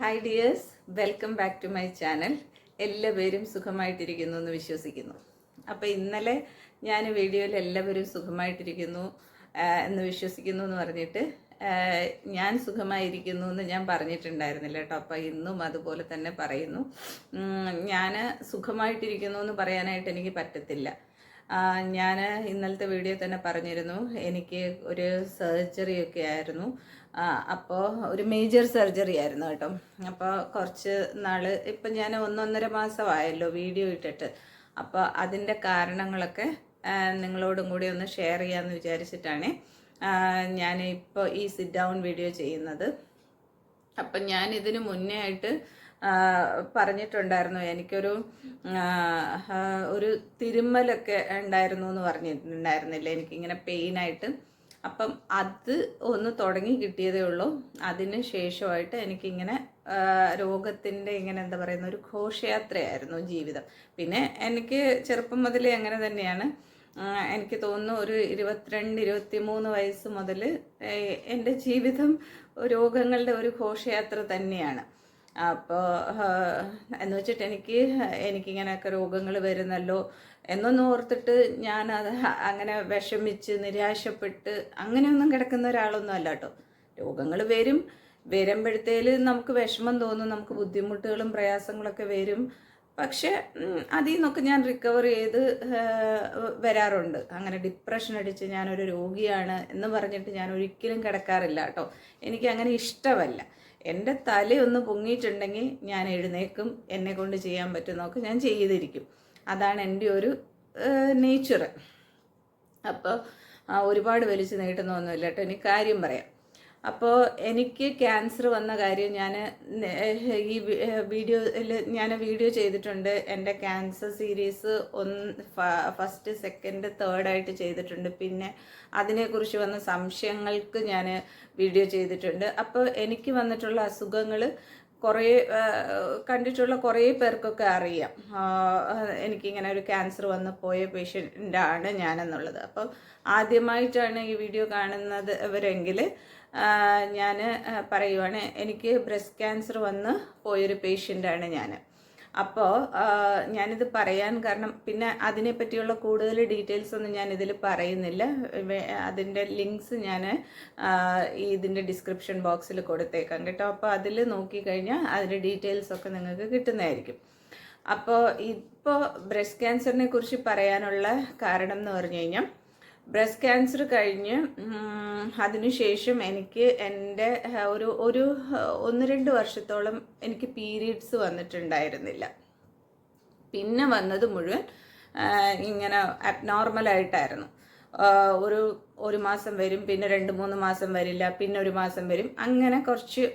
Hi dears, welcome back to my channel. എല്ലാവരും സുഖമായിട്ടിരിക്കുന്നു എന്ന് വിശ്വസിക്കുന്നു. അപ്പോൾ ഇന്നലെ ഞാൻ വീഡിയോയിൽ എല്ലാവരും സുഖമായിട്ടിരിക്കുന്നു എന്ന് വിശ്വസിക്കുന്നു എന്ന് പറഞ്ഞിട്ട് ഞാൻ സുഖമായിരിക്കുന്നു എന്ന് ഞാൻ പറഞ്ഞിട്ടുണ്ടായിരുന്നില്ല കേട്ടോ. അപ്പോൾ ഇന്നും അതുപോലെ തന്നെ പറയുന്നു. ഞാൻ സുഖമായിട്ടിരിക്കുന്നു എന്ന് പറയാനായിട്ട് എനിക്ക് പറ്റത്തില്ല. ഞാൻ ഇന്നലത്തെ വീഡിയോ തന്നെ പറഞ്ഞിരുന്നു, എനിക്ക് ഒരു സർജറി ഒക്കെ ആയിരുന്നു. അപ്പോൾ ഒരു മേജർ സർജറി ആയിരുന്നു കേട്ടോ. അപ്പോൾ കുറച്ച് നാൾ ഇപ്പം ഞാൻ 1.5 മാസമായല്ലോ വീഡിയോ ഇട്ടിട്ട്. അപ്പോൾ അതിൻ്റെ കാരണങ്ങളൊക്കെ നിങ്ങളോടും കൂടി ഒന്ന് ഷെയർ ചെയ്യാമെന്ന് വിചാരിച്ചിട്ടാണ് ഞാൻ ഇപ്പോൾ ഈ സിറ്റ് ഡൗൺ വീഡിയോ ചെയ്യുന്നത്. അപ്പം ഞാൻ ഇതിന് മുന്നേ ആയിട്ട് പറഞ്ഞിട്ടുണ്ടായിരുന്നു, എനിക്കൊരു ഒരു തിരുമ്മലൊക്കെ ഉണ്ടായിരുന്നു എന്ന് പറഞ്ഞിട്ടുണ്ടായിരുന്നില്ല, എനിക്കിങ്ങനെ പെയിനായിട്ട്. അപ്പം അത് ഒന്ന് തുടങ്ങി കിട്ടിയതേ ഉള്ളൂ. അതിന് ശേഷമായിട്ട് എനിക്കിങ്ങനെ രോഗത്തിൻ്റെ ഇങ്ങനെ എന്താ പറയുന്ന ഒരു ഘോഷയാത്രയായിരുന്നു ജീവിതം. പിന്നെ എനിക്ക് ചെറുപ്പം മുതലേ അങ്ങനെ തന്നെയാണ്. എനിക്ക് തോന്നുന്നു ഒരു 22-23 വയസ്സ് മുതൽ എൻ്റെ ജീവിതം രോഗങ്ങളുടെ ഒരു ഘോഷയാത്ര തന്നെയാണ്. അപ്പോൾ എന്ന് വെച്ചിട്ട് എനിക്കിങ്ങനെയൊക്കെ രോഗങ്ങൾ വരുന്നല്ലോ എന്നൊന്നും ഓർത്തിട്ട് ഞാനത് അങ്ങനെ വിഷമിച്ച് നിരാശപ്പെട്ട് അങ്ങനെയൊന്നും കിടക്കുന്ന ഒരാളൊന്നും അല്ല കേട്ടോ. രോഗങ്ങൾ വരുമ്പോഴത്തേൽ നമുക്ക് വിഷമം തോന്നും, നമുക്ക് ബുദ്ധിമുട്ടുകളും പ്രയാസങ്ങളൊക്കെ വരും. പക്ഷെ അതിൽ നിന്നൊക്കെ ഞാൻ റിക്കവർ ചെയ്ത് വരാറുണ്ട്. അങ്ങനെ ഡിപ്രഷൻ അടിച്ച് ഞാനൊരു രോഗിയാണ് എന്ന് പറഞ്ഞിട്ട് ഞാൻ ഒരിക്കലും കിടക്കാറില്ല കേട്ടോ. എനിക്ക് അങ്ങനെ ഇഷ്ടമല്ല. എൻ്റെ തലയൊന്ന് പൊങ്ങിയിട്ടുണ്ടെങ്കിൽ ഞാൻ എഴുന്നേക്കും, എന്നെ കൊണ്ട് ചെയ്യാൻ പറ്റുന്നതൊക്കെ ഞാൻ ചെയ്തിരിക്കും. അതാണ് എൻ്റെ ഒരു നേച്ചർ. അപ്പോൾ ഒരുപാട് വലിച്ചു നീട്ടുന്നൊന്നുമില്ല കേട്ടോ. എനിക്ക് കാര്യം പറയാം. അപ്പോൾ എനിക്ക് ക്യാൻസർ വന്ന കാര്യം ഞാൻ ഈ വീഡിയോ ചെയ്തിട്ടുണ്ട്. എൻ്റെ ക്യാൻസർ സീരീസ് ഫസ്റ്റ്, സെക്കൻഡ്, തേർഡായിട്ട് ചെയ്തിട്ടുണ്ട്. പിന്നെ അതിനെക്കുറിച്ച് വന്ന സംശയങ്ങൾക്ക് ഞാൻ വീഡിയോ ചെയ്തിട്ടുണ്ട്. അപ്പോൾ എനിക്ക് വന്നിട്ടുള്ള അസുഖങ്ങൾ കണ്ടിട്ടുള്ള കുറേ പേർക്കൊക്കെ അറിയാം. എനിക്കിങ്ങനെ ഒരു ക്യാൻസർ വന്ന് പോയ പേഷ്യൻ്റാണ് ഞാനെന്നുള്ളത്. അപ്പോൾ ആദ്യമായിട്ടാണ് ഈ വീഡിയോ കാണുന്നവരെങ്കിൽ ഞാൻ പറയുവാണ്, എനിക്ക് ബ്രസ്റ്റ് ക്യാൻസർ വന്ന് പോയൊരു പേഷ്യൻ്റാണ് ഞാൻ. അപ്പോൾ ഞാനിത് പറയാൻ കാരണം, പിന്നെ അതിനെപ്പറ്റിയുള്ള കൂടുതൽ ഡീറ്റെയിൽസ് ഒന്നും ഞാൻ ഇതിൽ പറയുന്നില്ല. അതിൻ്റെ ലിങ്ക്സ് ഞാൻ ഇതിൻ്റെ ഡിസ്ക്രിപ്ഷൻ ബോക്സിൽ കൊടുത്തേക്കാം കേട്ടോ. അപ്പോൾ അതിൽ നോക്കിക്കഴിഞ്ഞാൽ അതിൻ്റെ ഡീറ്റെയിൽസൊക്കെ നിങ്ങൾക്ക് കിട്ടുന്നതായിരിക്കും. അപ്പോൾ ഇപ്പോൾ ബ്രസ്റ്റ് ക്യാൻസറിനെ കുറിച്ച് പറയാനുള്ള കാരണം എന്ന് പറഞ്ഞു കഴിഞ്ഞാൽ, ബ്രസ്റ്റ് ക്യാൻസർ കഴിഞ്ഞ് അതിനുശേഷം എനിക്ക് എൻ്റെ ഒരു 1-2 വർഷത്തോളം എനിക്ക് പീരീഡ്സ് വന്നിട്ടുണ്ടായിരുന്നില്ല. പിന്നെ വന്നത് മുഴുവൻ ഇങ്ങനെ അബ്നോർമലായിട്ടായിരുന്നു. ഒരു മാസം വരും, പിന്നെ 2-3 മാസം വരില്ല, പിന്നെ 1 മാസം വരും. അങ്ങനെ കുറച്ച്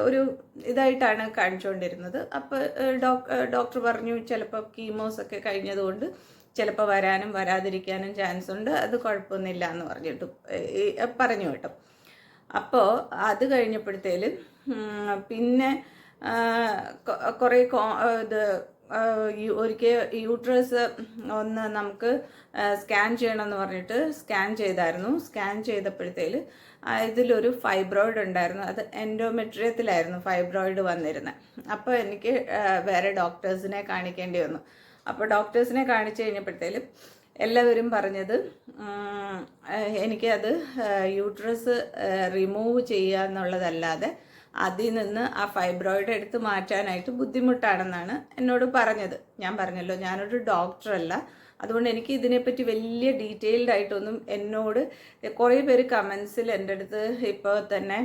ഒരു ഇതായിട്ടാണ് കാണിച്ചുകൊണ്ടിരുന്നത്. അപ്പോൾ ഡോക്ടർ പറഞ്ഞു, ചിലപ്പോൾ കീമോസൊക്കെ കഴിഞ്ഞതുകൊണ്ട് ചിലപ്പോൾ വരാനും വരാതിരിക്കാനും ചാൻസ് ഉണ്ട്, അത് കുഴപ്പമൊന്നുമില്ല എന്ന് പറഞ്ഞു കേട്ടോ. അപ്പോൾ അത് കഴിഞ്ഞപ്പോഴത്തേലും പിന്നെ കുറേ ഒരിക്കൽ യൂട്രസ് ഒന്ന് നമുക്ക് സ്കാൻ ചെയ്യണമെന്ന് പറഞ്ഞിട്ട് സ്കാൻ ചെയ്തായിരുന്നു. സ്കാൻ ചെയ്തപ്പോഴത്തേൽ ഇതിലൊരു ഫൈബ്രോയിഡ് ഉണ്ടായിരുന്നു. അത് എൻഡോമെട്രിയത്തിലായിരുന്നു ഫൈബ്രോയിഡ് വന്നിരുന്നത്. അപ്പോൾ എനിക്ക് വേറെ ഡോക്ടേഴ്സിനെ കാണിക്കേണ്ടി വന്നു. അപ്പോൾ ഡോക്ടേഴ്സിനെ കാണിച്ചു കഴിഞ്ഞപ്പോഴത്തേലും എല്ലാവരും പറഞ്ഞത് എനിക്കത് യൂട്രസ് റിമൂവ് ചെയ്യുക എന്നുള്ളതല്ലാതെ അതിൽ നിന്ന് ആ ഫൈബ്രോയിഡ് എടുത്ത് മാറ്റാനായിട്ട് ബുദ്ധിമുട്ടാണെന്നാണ് എന്നോട് പറഞ്ഞത്. ഞാൻ പറഞ്ഞല്ലോ, ഞാനൊരു ഡോക്ടറല്ല. അതുകൊണ്ട് എനിക്ക് ഇതിനെപ്പറ്റി വലിയ ഡീറ്റെയിൽഡ് ആയിട്ടൊന്നും, എന്നോട് കുറേ പേര് കമൻസിൽ എൻ്റെ അടുത്ത് ഇപ്പോൾ തന്നെ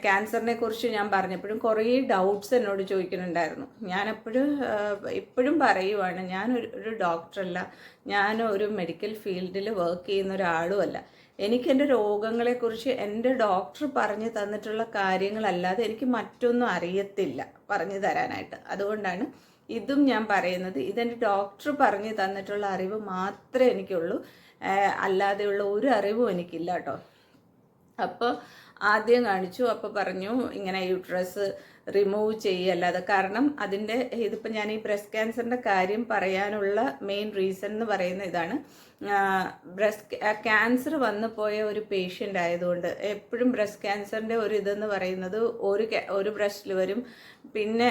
ക്യാൻസറിനെ കുറിച്ച് ഞാൻ പറഞ്ഞപ്പോഴും കുറേ ഡൗട്ട്സ് എന്നോട് ചോദിക്കുന്നുണ്ടായിരുന്നു. ഇപ്പോഴും പറയുവാണ്, ഞാനൊരു ഡോക്ടറല്ല, ഞാനൊരു മെഡിക്കൽ ഫീൽഡിൽ വർക്ക് ചെയ്യുന്ന ഒരാളുമല്ല. എനിക്ക് എൻ്റെ രോഗങ്ങളെക്കുറിച്ച് എൻ്റെ ഡോക്ടർ പറഞ്ഞു തന്നിട്ടുള്ള കാര്യങ്ങളല്ലാതെ എനിക്ക് മറ്റൊന്നും അറിയത്തില്ല പറഞ്ഞു തരാനായിട്ട്. അതുകൊണ്ടാണ് ഇതും ഞാൻ പറയുന്നത്. ഇതെൻ്റെ ഡോക്ടർ പറഞ്ഞു തന്നിട്ടുള്ള അറിവ് മാത്രമേ എനിക്കുള്ളൂ, അല്ലാതെയുള്ള ഒരു അറിവും എനിക്കില്ല കേട്ടോ. അപ്പോൾ ആദ്യം കാണിച്ചു. അപ്പോൾ പറഞ്ഞു ഇങ്ങനെ യൂട്രസ് റിമൂവ് ചെയ്യല്ലാതെ, കാരണം അതിൻ്റെ ഇതിപ്പോൾ ഞാൻ ഈ ബ്രസ്റ്റ് ക്യാൻസറിൻ്റെ കാര്യം പറയാനുള്ള മെയിൻ റീസൺ എന്ന് പറയുന്ന ഇതാണ്. ബ്രസ്റ്റ് ക്യാൻസർ വന്നു പോയ ഒരു പേഷ്യൻ്റ് ആയതുകൊണ്ട് എപ്പോഴും ബ്രസ്റ്റ് ക്യാൻസറിൻ്റെ ഒരു ഇതെന്ന് പറയുന്നത് ഒരു ബ്രസ്റ്റിൽ വരും, പിന്നെ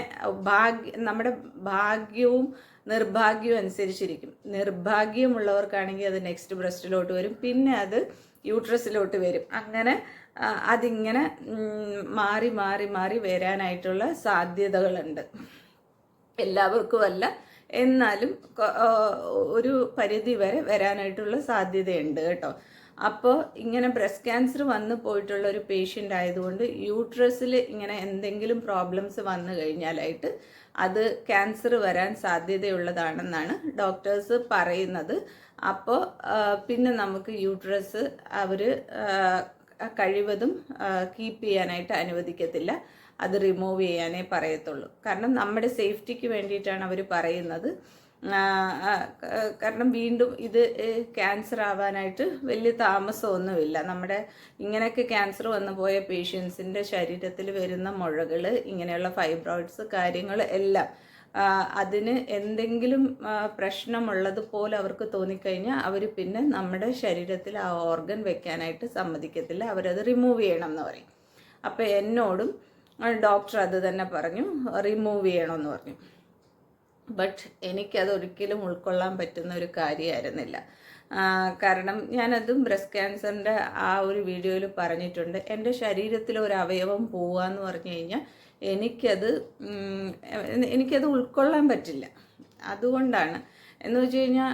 നമ്മുടെ ഭാഗ്യവും നിർഭാഗ്യവും അനുസരിച്ചിരിക്കും. നിർഭാഗ്യമുള്ളവർക്കാണെങ്കിൽ അത് നെക്സ്റ്റ് ബ്രസ്റ്റിലോട്ട് വരും, പിന്നെ അത് യൂട്രസിലോട്ട് വരും. അങ്ങനെ അതിങ്ങനെ മാറി മാറി മാറി വരാനായിട്ടുള്ള സാധ്യതകളുണ്ട്. എല്ലാവർക്കും അല്ല, എന്നാലും ഒരു പരിധി വരെ വരാനായിട്ടുള്ള സാധ്യതയുണ്ട് കേട്ടോ. അപ്പോൾ ഇങ്ങനെ ബ്രസ്റ്റ് ക്യാൻസർ വന്നു പോയിട്ടുള്ള ഒരു പേഷ്യൻ്റ് ആയതുകൊണ്ട് യൂട്രസിൽ ഇങ്ങനെ എന്തെങ്കിലും പ്രോബ്ലംസ് വന്നു കഴിഞ്ഞാലായിട്ട് അത് ക്യാൻസർ വരാൻ സാധ്യതയുള്ളതാണെന്നാണ് ഡോക്ടേഴ്സ് പറയുന്നത്. അപ്പോൾ പിന്നെ നമുക്ക് യൂട്രസ് അവർ കഴിവതും കീപ്പ് ചെയ്യാനായിട്ട് അനുവദിക്കത്തില്ല, അത് റിമൂവ് ചെയ്യാനേ പറയത്തുള്ളൂ. കാരണം നമ്മുടെ സേഫ്റ്റിക്ക് വേണ്ടിയിട്ടാണ് അവർ പറയുന്നത്. കാരണം വീണ്ടും ഇത് ക്യാൻസർ ആവാനായിട്ട് വലിയ താമസമൊന്നുമില്ല. നമ്മുടെ ഇങ്ങനെയൊക്കെ ക്യാൻസർ വന്നു പോയ പേഷ്യൻസിൻ്റെ ശരീരത്തിൽ വരുന്ന മുഴകൾ, ഇങ്ങനെയുള്ള ഫൈബ്രോയിഡ്സ് കാര്യങ്ങൾ എല്ലാം അതിന് എന്തെങ്കിലും പ്രശ്നമുള്ളതുപോലെ അവർക്ക് തോന്നിക്കഴിഞ്ഞാൽ അവർ പിന്നെ നമ്മുടെ ശരീരത്തിൽ ആ ഓർഗൻ വെക്കാനായിട്ട് സമ്മതിക്കത്തില്ല, അവരത് റിമൂവ് ചെയ്യണം എന്ന് പറയും. അപ്പോൾ എന്നോടും ഡോക്ടർ അത് തന്നെ പറഞ്ഞു, റിമൂവ് ചെയ്യണമെന്ന് പറഞ്ഞു. ബട്ട് എനിക്കതൊരിക്കലും ഉൾക്കൊള്ളാൻ പറ്റുന്ന ഒരു കാര്യമായിരുന്നില്ല. കാരണം ഞാനതും ബ്രസ്റ്റ് ക്യാൻസറിൻ്റെ ആ ഒരു വീഡിയോയിൽ പറഞ്ഞിട്ടുണ്ട്. എൻ്റെ ശരീരത്തിൽ ഒരു അവയവം പോവുക എന്ന് പറഞ്ഞു കഴിഞ്ഞാൽ എനിക്കത് ഉൾക്കൊള്ളാൻ പറ്റില്ല. അതുകൊണ്ടാണ്. എന്ന് വെച്ച് കഴിഞ്ഞാൽ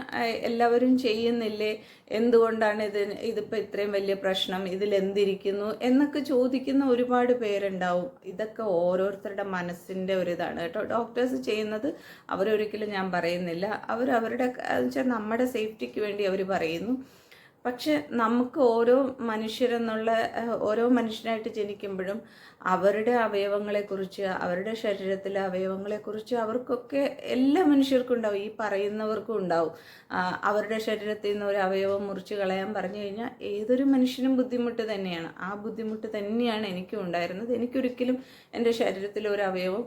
എല്ലാവരും ചെയ്യുന്നില്ലേ, എന്തുകൊണ്ടാണ് ഇതിപ്പോൾ ഇത്രയും വലിയ പ്രശ്നം, ഇതിലെന്തിരിക്കുന്നു എന്നൊക്കെ ചോദിക്കുന്ന ഒരുപാട് പേരുണ്ടാവും. ഇതൊക്കെ ഓരോരുത്തരുടെ മനസ്സിൻ്റെ ഒരിതാണ് കേട്ടോ. ഡോക്ടേഴ്സ് ചെയ്യുന്നത് അവരൊരിക്കലും ഞാൻ പറയുന്നില്ല, അവരുടെ വെച്ചാൽ നമ്മുടെ സേഫ്റ്റിക്ക് വേണ്ടി അവർ പറയുന്നു. പക്ഷെ നമുക്ക് ഓരോ മനുഷ്യനായിട്ട് ജനിക്കുമ്പോഴും അവരുടെ അവയവങ്ങളെക്കുറിച്ച്, അവരുടെ ശരീരത്തിലെ അവയവങ്ങളെക്കുറിച്ച് അവർക്കൊക്കെ എല്ലാ മനുഷ്യർക്കും ഉണ്ടാവും, ഈ പറയുന്നവർക്കും ഉണ്ടാവും. അവരുടെ ശരീരത്തിൽ നിന്ന് ഒരു അവയവം മുറിച്ച് കളയാൻ പറഞ്ഞു കഴിഞ്ഞാൽ ഏതൊരു മനുഷ്യനും ബുദ്ധിമുട്ട് തന്നെയാണ്. ആ ബുദ്ധിമുട്ട് തന്നെയാണ് എനിക്കും ഉണ്ടായിരുന്നത്. എനിക്കൊരിക്കലും എൻ്റെ ശരീരത്തിലെ ഒരു അവയവം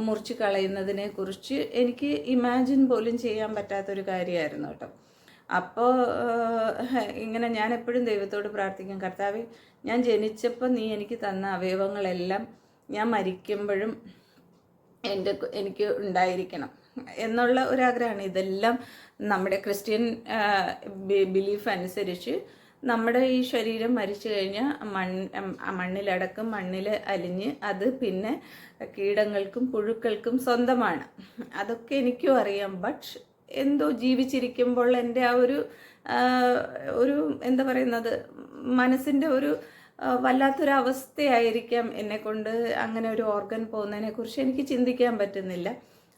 മുറിച്ച് കളയുന്നതിനെ കുറിച്ച് എനിക്ക് ഇമാജിൻ പോലും ചെയ്യാൻ പറ്റാത്തൊരു കാര്യമായിരുന്നു കേട്ടോ. അപ്പോൾ ഇങ്ങനെ ഞാൻ എപ്പോഴും ദൈവത്തോട് പ്രാർത്ഥിക്കും, കർത്താവേ, ഞാൻ ജനിച്ചപ്പോൾ നീ എനിക്ക് തന്ന അവയവങ്ങളെല്ലാം ഞാൻ മരിക്കുമ്പോഴും എനിക്ക് ഉണ്ടായിരിക്കണം എന്നുള്ള ഒരാഗ്രഹമാണ്. ഇതെല്ലാം നമ്മുടെ ക്രിസ്ത്യൻ ബിലീഫ് അനുസരിച്ച് നമ്മുടെ ഈ ശരീരം മരിച്ചു കഴിഞ്ഞാൽ മണ്ണിലടക്കം, മണ്ണിൽ അലിഞ്ഞ് അത് പിന്നെ കീടങ്ങൾക്കും പുഴുക്കൾക്കും സ്വന്തമാണ്. അതൊക്കെ എനിക്കും അറിയാം. ബട്ട് എന്തോ ജീവിച്ചിരിക്കുമ്പോൾ എൻ്റെ ആ ഒരു എന്താ പറയുന്നത്, മനസ്സിൻ്റെ ഒരു വല്ലാത്തൊരവസ്ഥയായിരിക്കാം എന്നെക്കൊണ്ട് അങ്ങനെ ഒരു ഓർഗൻ പോകുന്നതിനെക്കുറിച്ച് എനിക്ക് ചിന്തിക്കാൻ പറ്റുന്നില്ല.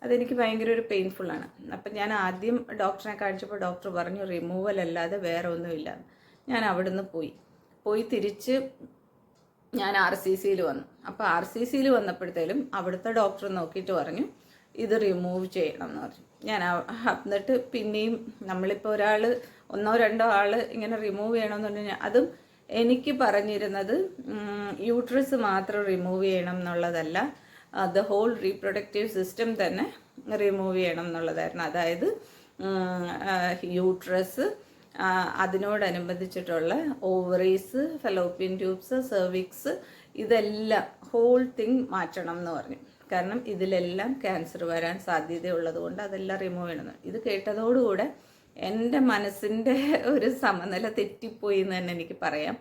അതെനിക്ക് ഭയങ്കര ഒരു പെയിൻഫുള്ളാണ്. അപ്പം ഞാൻ ആദ്യം ഡോക്ടറെ കാണിച്ചപ്പോൾ ഡോക്ടർ പറഞ്ഞു റിമൂവൽ അല്ലാതെ വേറെ ഒന്നുമില്ല. ഞാൻ അവിടുന്ന് പോയി തിരിച്ച് ഞാൻ RCCയിൽ വന്നു. അപ്പോൾ RCCയിൽ വന്നപ്പോഴത്തേലും അവിടുത്തെ ഡോക്ടർ നോക്കിയിട്ട് പറഞ്ഞു ഇത് റിമൂവ് ചെയ്യണം എന്ന് പറഞ്ഞു. ഞാൻ എന്നിട്ട് പിന്നെയും നമ്മളിപ്പോൾ ഒന്നോ രണ്ടോ ആൾ ഇങ്ങനെ റിമൂവ് ചെയ്യണമെന്ന് പറഞ്ഞു കഴിഞ്ഞാൽ അതും എനിക്ക് പറഞ്ഞിരുന്നത് യൂട്രസ് മാത്രം റിമൂവ് ചെയ്യണം എന്നുള്ളതല്ല, ദ ഹോൾ റീപ്രൊഡക്റ്റീവ് സിസ്റ്റം തന്നെ റിമൂവ് ചെയ്യണം എന്നുള്ളതായിരുന്നു. അതായത് യൂട്രസ്, അതിനോടനുബന്ധിച്ചിട്ടുള്ള ഓവറീസ്, ഫെലോപ്പിയൻ ട്യൂബ്സ്, സെർവിക്സ്, ഇതെല്ലാം ഹോൾ തിങ് മാറ്റണം എന്ന് പറഞ്ഞു. കാരണം ഇതിലെല്ലാം ക്യാൻസർ വരാൻ സാധ്യതയുള്ളത് കൊണ്ട് അതെല്ലാം റിമൂവ് ചെയ്യണം. ഇത് കേട്ടതോടുകൂടെ എൻ്റെ മനസ്സിൻ്റെ ഒരു സമനില തെറ്റിപ്പോയി എന്ന് തന്നെ എനിക്ക് പറയാം.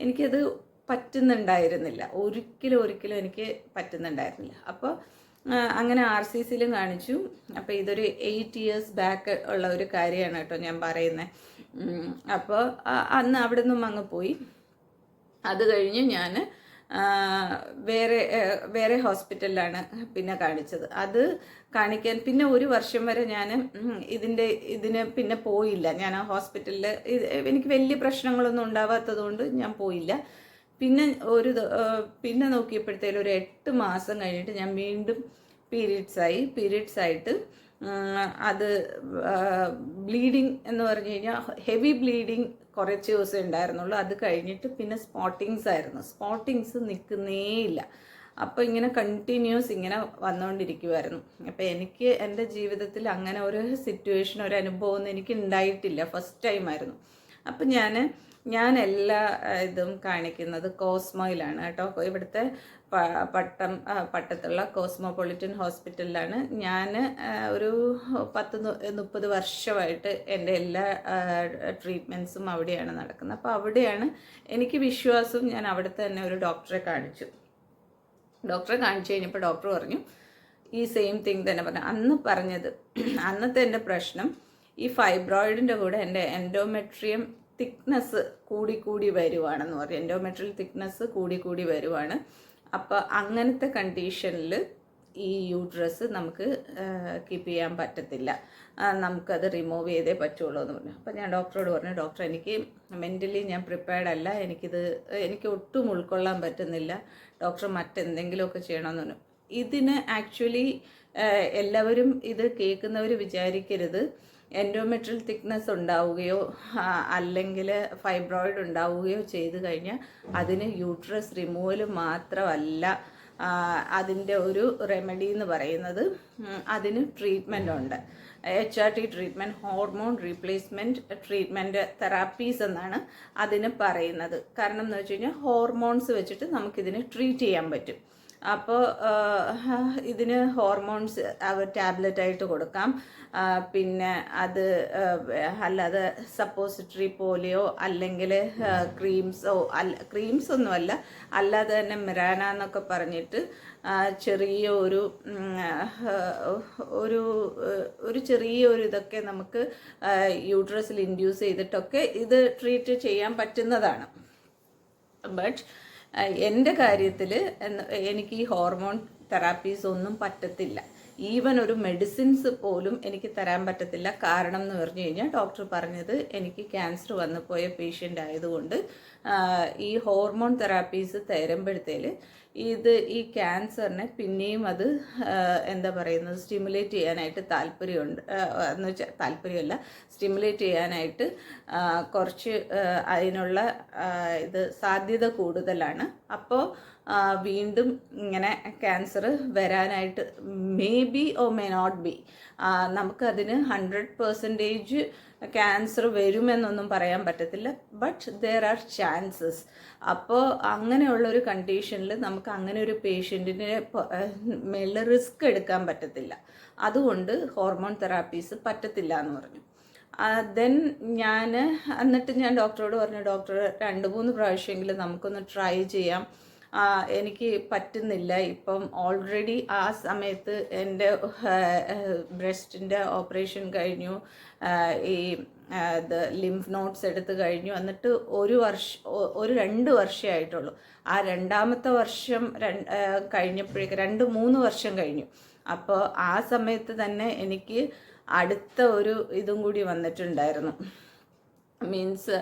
എനിക്കത് പറ്റുന്നുണ്ടായിരുന്നില്ല, ഒരിക്കലും എനിക്ക് പറ്റുന്നുണ്ടായിരുന്നില്ല. അപ്പോൾ അങ്ങനെ RCCയിലും കാണിച്ചു. അപ്പോൾ ഇതൊരു 8 years ബാക്ക് ഉള്ള ഒരു കാര്യമാണ് കേട്ടോ ഞാൻ പറയുന്നത്. അപ്പോൾ അന്ന് അവിടെ നിന്നും അങ്ങ് പോയി. അത് കഴിഞ്ഞ് ഞാൻ വേറെ ഹോസ്പിറ്റലിലാണ് പിന്നെ കാണിച്ചത്. അത് കാണിക്കാൻ പിന്നെ 1 വർഷം വരെ ഞാൻ ഇതിന് പിന്നെ പോയില്ല. ഞാൻ ആ ഹോസ്പിറ്റലിൽ എനിക്ക് വലിയ പ്രശ്നങ്ങളൊന്നും ഉണ്ടാവാത്തത് കൊണ്ട് ഞാൻ പോയില്ല. പിന്നെ നോക്കിയപ്പോഴത്തേലും ഒരു 8 മാസം കഴിഞ്ഞിട്ട് ഞാൻ വീണ്ടും പീരീഡ്സ് ആയിട്ട് അത് ബ്ലീഡിങ് എന്ന് പറഞ്ഞു കഴിഞ്ഞാൽ ഹെവി ബ്ലീഡിങ് കുറച്ച് ദിവസം ഉണ്ടായിരുന്നുള്ളൂ. അത് കഴിഞ്ഞിട്ട് പിന്നെ സ്പോട്ടിങ്സ് ആയിരുന്നു. സ്പോട്ടിങ്സ് നിൽക്കുന്നേയില്ല. അപ്പോൾ ഇങ്ങനെ കണ്ടിന്യൂസ് ഇങ്ങനെ വന്നുകൊണ്ടിരിക്കുമായിരുന്നു. അപ്പോൾ എനിക്ക് എൻ്റെ ജീവിതത്തിൽ അങ്ങനെ ഒരു സിറ്റുവേഷൻ, ഒരു അനുഭവം ഒന്നും എനിക്ക് ഉണ്ടായിട്ടില്ല. ഫസ്റ്റ് ടൈമായിരുന്നു. അപ്പം ഞാൻ എല്ലാ ഇതും കാണിക്കുന്നത് കോസ്മോയിലാണ് കേട്ടോ. ഇവിടുത്തെ പട്ടത്തുള്ള കോസ്മോപൊളിറ്റൻ ഹോസ്പിറ്റലിലാണ് ഞാൻ ഒരു 30 വർഷമായിട്ട് എൻ്റെ എല്ലാ ട്രീറ്റ്മെൻറ്റ്സും അവിടെയാണ് നടക്കുന്നത്. അപ്പോൾ അവിടെയാണ് എനിക്ക് വിശ്വാസവും. ഞാൻ അവിടെ തന്നെ ഒരു ഡോക്ടറെ കാണിച്ചു കഴിഞ്ഞപ്പോൾ ഡോക്ടർ പറഞ്ഞു ഈ സെയിം തിങ് തന്നെ പറഞ്ഞു. അന്ന് പറഞ്ഞത്, അന്നത്തെ എൻ്റെ പ്രശ്നം ഈ ഫൈബ്രോയിഡിൻ്റെ കൂടെ എൻ്റെ എൻഡോമെട്രിയം തിക്നെസ് കൂടി വരുവാണെന്ന് പറയും. എൻഡോമെട്രിയൽ തിക്നെസ് കൂടി വരുവാണ്. അപ്പോൾ അങ്ങനത്തെ കണ്ടീഷനിൽ ഈ യൂട്രസ് നമുക്ക് കീപ്പ് ചെയ്യാൻ പറ്റത്തില്ല, നമുക്കത് റിമൂവ് ചെയ്തേ പറ്റുള്ളൂ എന്ന് പറഞ്ഞു. അപ്പോൾ ഞാൻ ഡോക്ടറോട് പറഞ്ഞു, ഡോക്ടർ എനിക്ക് മെൻ്റലി ഞാൻ പ്രിപ്പയർഡ് അല്ല, എനിക്ക് ഒട്ടും ഉൾക്കൊള്ളാൻ പറ്റുന്നില്ല, ഡോക്ടർ മറ്റെന്തെങ്കിലുമൊക്കെ ചെയ്യണമെന്ന് പറഞ്ഞു. ഇതിന് ആക്ച്വലി എല്ലാവരും ഇത് കേൾക്കുന്നവർ വിചാരിക്കരുത് എൻഡോമെട്രിയൽ തിക്നെസ് ഉണ്ടാവുകയോ അല്ലെങ്കിൽ ഫൈബ്രോയിഡ് ഉണ്ടാവുകയോ ചെയ്തു കഴിഞ്ഞാൽ അതിന് യൂട്രസ് റിമൂവൽ മാത്രമല്ല അതിൻ്റെ ഒരു റെമഡി എന്ന് പറയുന്നത്. അതിന് ട്രീറ്റ്മെൻ്റ് ഉണ്ട്. HRT treatment, hormone replacement treatment therapies എന്നാണ് അതിന് പറയുന്നത്. കാരണം എന്ന് വെച്ച് കഴിഞ്ഞാൽ ഹോർമോൺസ് വെച്ചിട്ട് നമുക്കിതിനെ ട്രീറ്റ് ചെയ്യാൻ പറ്റും. അപ്പോൾ ഇതിന് ഹോർമോൺസ് ടാബ്ലറ്റായിട്ട് കൊടുക്കാം. പിന്നെ അത് അല്ലാതെ സപ്പോസിറ്ററി പോലെയോ അല്ലെങ്കിൽ ക്രീംസൊന്നുമല്ല, അല്ലാതെ തന്നെ മിറാന എന്നൊക്കെ പറഞ്ഞിട്ട് ചെറിയ ഒരു ചെറിയൊരു ഇതൊക്കെ നമുക്ക് യൂട്രസിൽ ഇൻഡ്യൂസ് ചെയ്തിട്ടൊക്കെ ഇത് ട്രീറ്റ് ചെയ്യാൻ പറ്റുന്നതാണ്. ബട്ട് എൻ്റെ കാര്യത്തിൽ എനിക്ക് ഈ ഹോർമോൺ തെറാപ്പീസ് ഒന്നും പറ്റത്തില്ല. ഈവൻ ഒരു മെഡിസിൻസ് പോലും എനിക്ക് തരാൻ പറ്റത്തില്ല. കാരണം എന്ന് പറഞ്ഞു കഴിഞ്ഞാൽ ഡോക്ടർ പറഞ്ഞത് എനിക്ക് ക്യാൻസർ വന്നു പോയ പേഷ്യൻ്റ് ആയതുകൊണ്ട് ഈ ഹോർമോൺ തെറാപ്പീസ് തരുമ്പോഴത്തേൽ ഈ ക്യാൻസറിനെ പിന്നെയും അത് എന്താ പറയുന്നത് സ്റ്റിമുലേറ്റ് ചെയ്യാനായിട്ട് താല്പര്യമുണ്ട് എന്ന് വെച്ചാൽ താല്പര്യമല്ല, സ്റ്റിമുലേറ്റ് ചെയ്യാനായിട്ട് കുറച്ച് അതിനുള്ള സാധ്യത കൂടുതലാണ്. അപ്പോൾ വീണ്ടും ഇങ്ങനെ ക്യാൻസർ വരാനായിട്ട് may be or may not be, നമുക്കതിന് 100% ക്യാൻസർ വരുമെന്നൊന്നും പറയാൻ പറ്റത്തില്ല. But there are chances. അപ്പോൾ അങ്ങനെയുള്ളൊരു കണ്ടീഷനിൽ നമുക്ക് അങ്ങനെ ഒരു പേഷ്യൻറ്റിനെ മേളിൽ റിസ്ക് എടുക്കാൻ പറ്റത്തില്ല. അതുകൊണ്ട് ഹോർമോൺ തെറാപ്പീസ് പറ്റത്തില്ല എന്ന് പറഞ്ഞു. ദെൻ എന്നിട്ട് ഞാൻ ഡോക്ടറോട് പറഞ്ഞു, ഡോക്ടർ 2-3 പ്രാവശ്യമെങ്കിലും നമുക്കൊന്ന് ട്രൈ ചെയ്യാം, എനിക്ക് പറ്റുന്നില്ല. ഇപ്പം ഓൾറെഡി ആ സമയത്ത് എൻ്റെ ബ്രസ്റ്റിൻ്റെ ഓപ്പറേഷൻ കഴിഞ്ഞു, ഈ ലിംഫ് നോട്ട്സ് എടുത്ത് കഴിഞ്ഞു. എന്നിട്ട് ഒരു 2 വർഷമേ ആയിട്ടുള്ളൂ. ആ 2ാമത്തെ വർഷം കഴിഞ്ഞപ്പോഴേക്ക് 2-3 വർഷം കഴിഞ്ഞു. അപ്പോൾ ആ സമയത്ത് തന്നെ എനിക്ക് അടുത്ത ഒരു ഇതും കൂടി വന്നിട്ടുണ്ടായിരുന്നു. മീൻസ്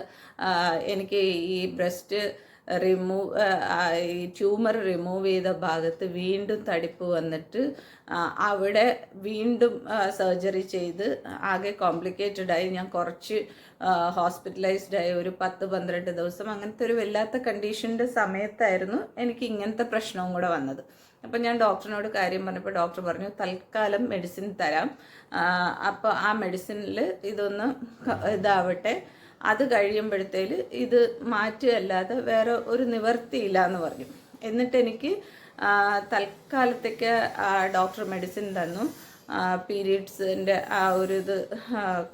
എനിക്ക് ഈ ബ്രസ്റ്റ് ഈ ട്യൂമർ റിമൂവ് ചെയ്ത ഭാഗത്ത് വീണ്ടും തടിപ്പ് വന്നിട്ട് അവിടെ വീണ്ടും സർജറി ചെയ്ത് ആകെ കോംപ്ലിക്കേറ്റഡായി. ഞാൻ കുറച്ച് ഹോസ്പിറ്റലൈസ്ഡായി ഒരു 10-12 ദിവസം. അങ്ങനത്തെ ഒരു വല്ലാത്ത കണ്ടീഷൻ്റെ സമയത്തായിരുന്നു എനിക്ക് ഇങ്ങനത്തെ പ്രശ്നവും കൂടെ വന്നത്. അപ്പം ഞാൻ ഡോക്ടറിനോട് കാര്യം പറഞ്ഞപ്പോൾ ഡോക്ടർ പറഞ്ഞു തൽക്കാലം മെഡിസിൻ തരാം, അപ്പോൾ ആ മെഡിസിനിൽ ഇതൊന്ന് ഇതാവട്ടെ, അത് കഴിയുമ്പോഴത്തേൽ ഇത് മാറ്റുകയല്ലാതെ വേറെ ഒരു നിവർത്തിയില്ല എന്ന് പറഞ്ഞു. എന്നിട്ട് എനിക്ക് തൽക്കാലത്തേക്ക് ഡോക്ടർ മെഡിസിൻ തന്നു. പീരീഡ്സിൻ്റെ ആ ഒരു ഇത്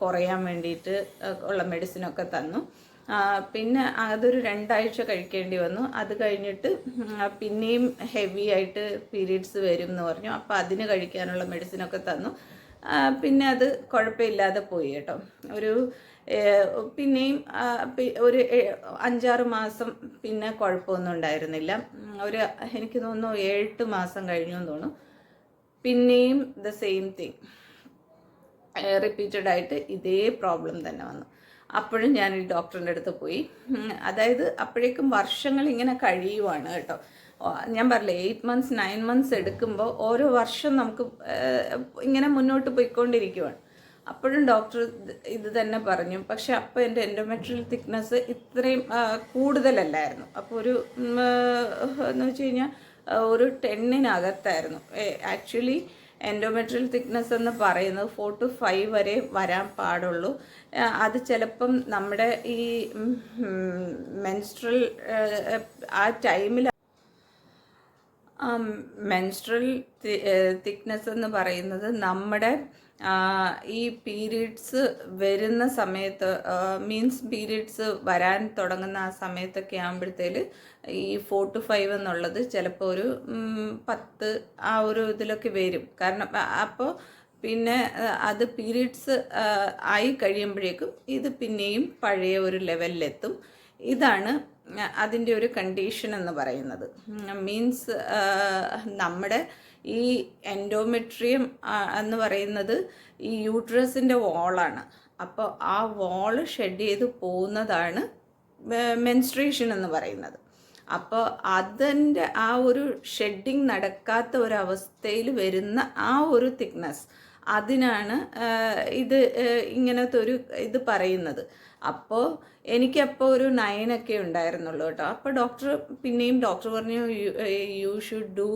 കുറയാൻ വേണ്ടിയിട്ട് ഉള്ള മെഡിസിനൊക്കെ തന്നു. പിന്നെ അതൊരു 2 ആഴ്ച കഴിക്കേണ്ടി വന്നു. അത് കഴിഞ്ഞിട്ട് പിന്നെയും ഹെവി ആയിട്ട് പീരീഡ്സ് വരും എന്ന് പറഞ്ഞു. അപ്പോൾ അതിന് കഴിക്കാനുള്ള മെഡിസിനൊക്കെ തന്നു. പിന്നെ അത് കുഴപ്പമില്ലാതെ പോയി കേട്ടോ. പിന്നെയും ഒരു 5-6 മാസം പിന്നെ കുഴപ്പമൊന്നും ഉണ്ടായിരുന്നില്ല. എനിക്ക് തോന്നുന്നു 7-8 മാസം കഴിഞ്ഞു എന്ന് തോന്നുന്നു. പിന്നെയും ദ സെയിം തിങ് റിപ്പീറ്റഡായിട്ട് ഇതേ പ്രോബ്ലം തന്നെ വന്നു. അപ്പോഴും ഞാൻ ഈ ഡോക്ടറിൻ്റെ അടുത്ത് പോയി. അതായത് അപ്പോഴേക്കും വർഷങ്ങൾ ഇങ്ങനെ കഴിയുവാണ് കേട്ടോ. ഞാൻ പറഞ്ഞില്ലേ 8 months 9 months എടുക്കുമ്പോൾ ഓരോ വർഷം നമുക്ക് ഇങ്ങനെ മുന്നോട്ട് പോയിക്കൊണ്ടിരിക്കുവാണ്. അപ്പോഴും ഡോക്ടർ ഇത് തന്നെ പറഞ്ഞു. പക്ഷെ അപ്പോൾ എൻ്റെ എൻഡോമെട്രിയൽ തിക്നെസ് ഇത്രയും കൂടുതലല്ലായിരുന്നു. അപ്പോൾ ഒരു എന്ന് വെച്ച് കഴിഞ്ഞാൽ ഒരു 10-നകത്തായിരുന്നു. ആക്ച്വലി എൻഡോമെട്രിയൽ തിക്നെസ് എന്ന് പറയുന്നത് 4 to 5 വരെ വരാൻ പാടുള്ളൂ. അത് ചിലപ്പം നമ്മുടെ ഈ മെൻസ്ട്രൽ ആ ടൈമിൽ മെൻസ്ട്രൽ തിക്നെസ് എന്ന് പറയുന്നത് നമ്മുടെ ഈ പീരീഡ്സ് വരുന്ന സമയത്ത്, മീൻസ് പീരീഡ്സ് വരാൻ തുടങ്ങുന്ന ആ സമയത്തൊക്കെ ആകുമ്പോഴത്തേല് ഈ 4 to 5 എന്നുള്ളത് ചിലപ്പോൾ ഒരു 10 ആ ഒരു ഇതിലൊക്കെ വരും. കാരണം അപ്പോൾ പിന്നെ അത് പീരീഡ്സ് ആയി കഴിയുമ്പോഴേക്കും ഇത് പിന്നെയും പഴയ ഒരു ലെവലിലെത്തും. ഇതാണ് അതിൻ്റെ ഒരു കണ്ടീഷൻ എന്ന് പറയുന്നത്. മീൻസ് നമ്മുടെ ഈ എൻഡോമെട്രിയം എന്ന് പറയുന്നത് ഈ യൂട്രസിൻ്റെ വോളാണ്. അപ്പോൾ ആ വോള് ഷെഡ് ചെയ്ത് പോകുന്നതാണ് മെൻസ്ട്രേഷൻ എന്ന് പറയുന്നത്. അപ്പോൾ അതിൻ്റെ ആ ഒരു ഷെഡിങ് നടക്കാത്ത ഒരവസ്ഥയിൽ വരുന്ന ആ ഒരു തിക്നെസ്, അതിനാണ് ഇത് ഇങ്ങനത്തെ ഒരു ഇത് പറയുന്നത്. അപ്പോൾ എനിക്കപ്പോൾ ഒരു 9 ഒക്കെ ഉണ്ടായിരുന്നുള്ളൂ കേട്ടോ. അപ്പോൾ പിന്നെയും ഡോക്ടർ പറഞ്ഞു you should do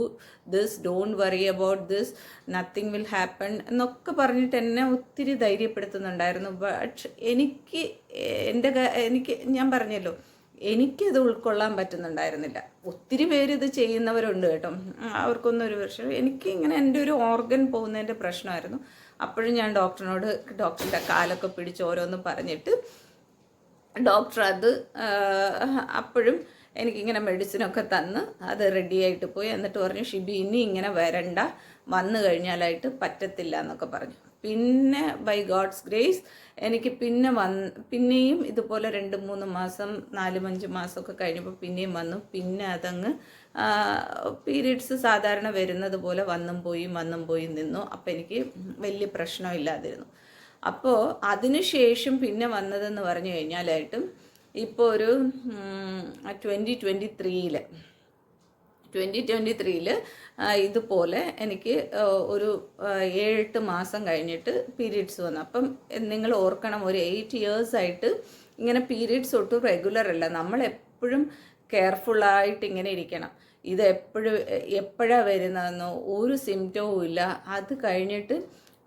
this, don't worry about this, nothing will happen എന്നൊക്കെ പറഞ്ഞിട്ട് എന്നെ ഒത്തിരി ധൈര്യപ്പെടുത്തുന്നുണ്ടായിരുന്നു. ബട്ട് എനിക്ക് ഞാൻ പറഞ്ഞല്ലോ, എനിക്കത് ഉൾക്കൊള്ളാൻ പറ്റുന്നുണ്ടായിരുന്നില്ല. ഒത്തിരി പേര് ഇത് ചെയ്യുന്നവരുണ്ട് കേട്ടോ, അവർക്കൊന്നും ഒരു പ്രശ്നം. എനിക്ക് ഇങ്ങനെ എൻ്റെ ഒരു ഓർഗൻ പോകുന്നതിൻ്റെ പ്രശ്നമായിരുന്നു. അപ്പോഴും ഞാൻ ഡോക്ടറിൻ്റെ കാലൊക്കെ പിടിച്ച് ഓരോന്ന് പറഞ്ഞിട്ട് ഡോക്ടർ അത് അപ്പോഴും എനിക്കിങ്ങനെ മെഡിസിനൊക്കെ തന്ന് അത് റെഡി ആയിട്ട് പോയി. എന്നിട്ട് പറഞ്ഞു ഷിബി ഇനി ഇങ്ങനെ വരണ്ട, വന്നു കഴിഞ്ഞാലായിട്ട് പറ്റത്തില്ല എന്നൊക്കെ പറഞ്ഞു. പിന്നെ ബൈ ഗോഡ്സ് ഗ്രേസ് എനിക്ക് പിന്നെയും ഇതുപോലെ 2-3 മാസം 4-5 മാസമൊക്കെ കഴിഞ്ഞപ്പോൾ പിന്നെയും വന്നു. പിന്നെ അതങ്ങ് പീരീഡ്സ് സാധാരണ വരുന്നത് പോലെ വന്നും പോയി നിന്നു. അപ്പോൾ എനിക്ക് വലിയ പ്രശ്നമില്ലാതിരുന്നു. അപ്പോൾ അതിനുശേഷം പിന്നെ വന്നതെന്ന് പറഞ്ഞു കഴിഞ്ഞാലായിട്ടും ഇപ്പോൾ ഒരു 2023 ഇതുപോലെ എനിക്ക് ഒരു 7-8 മാസം കഴിഞ്ഞിട്ട് പീരീഡ്സ് വന്നു. അപ്പം നിങ്ങൾ ഓർക്കണം, ഒരു 8 years ആയിട്ട് ഇങ്ങനെ പീരീഡ്സ് ഒട്ടും റെഗുലർ അല്ല. നമ്മളെപ്പോഴും കെയർഫുള്ളായിട്ട് ഇങ്ങനെ ഇരിക്കണം. ഇത് എപ്പോഴാണ് വരുന്നതെന്നോ ഒരു സിംറ്റവും ഇല്ല. അത് കഴിഞ്ഞിട്ട്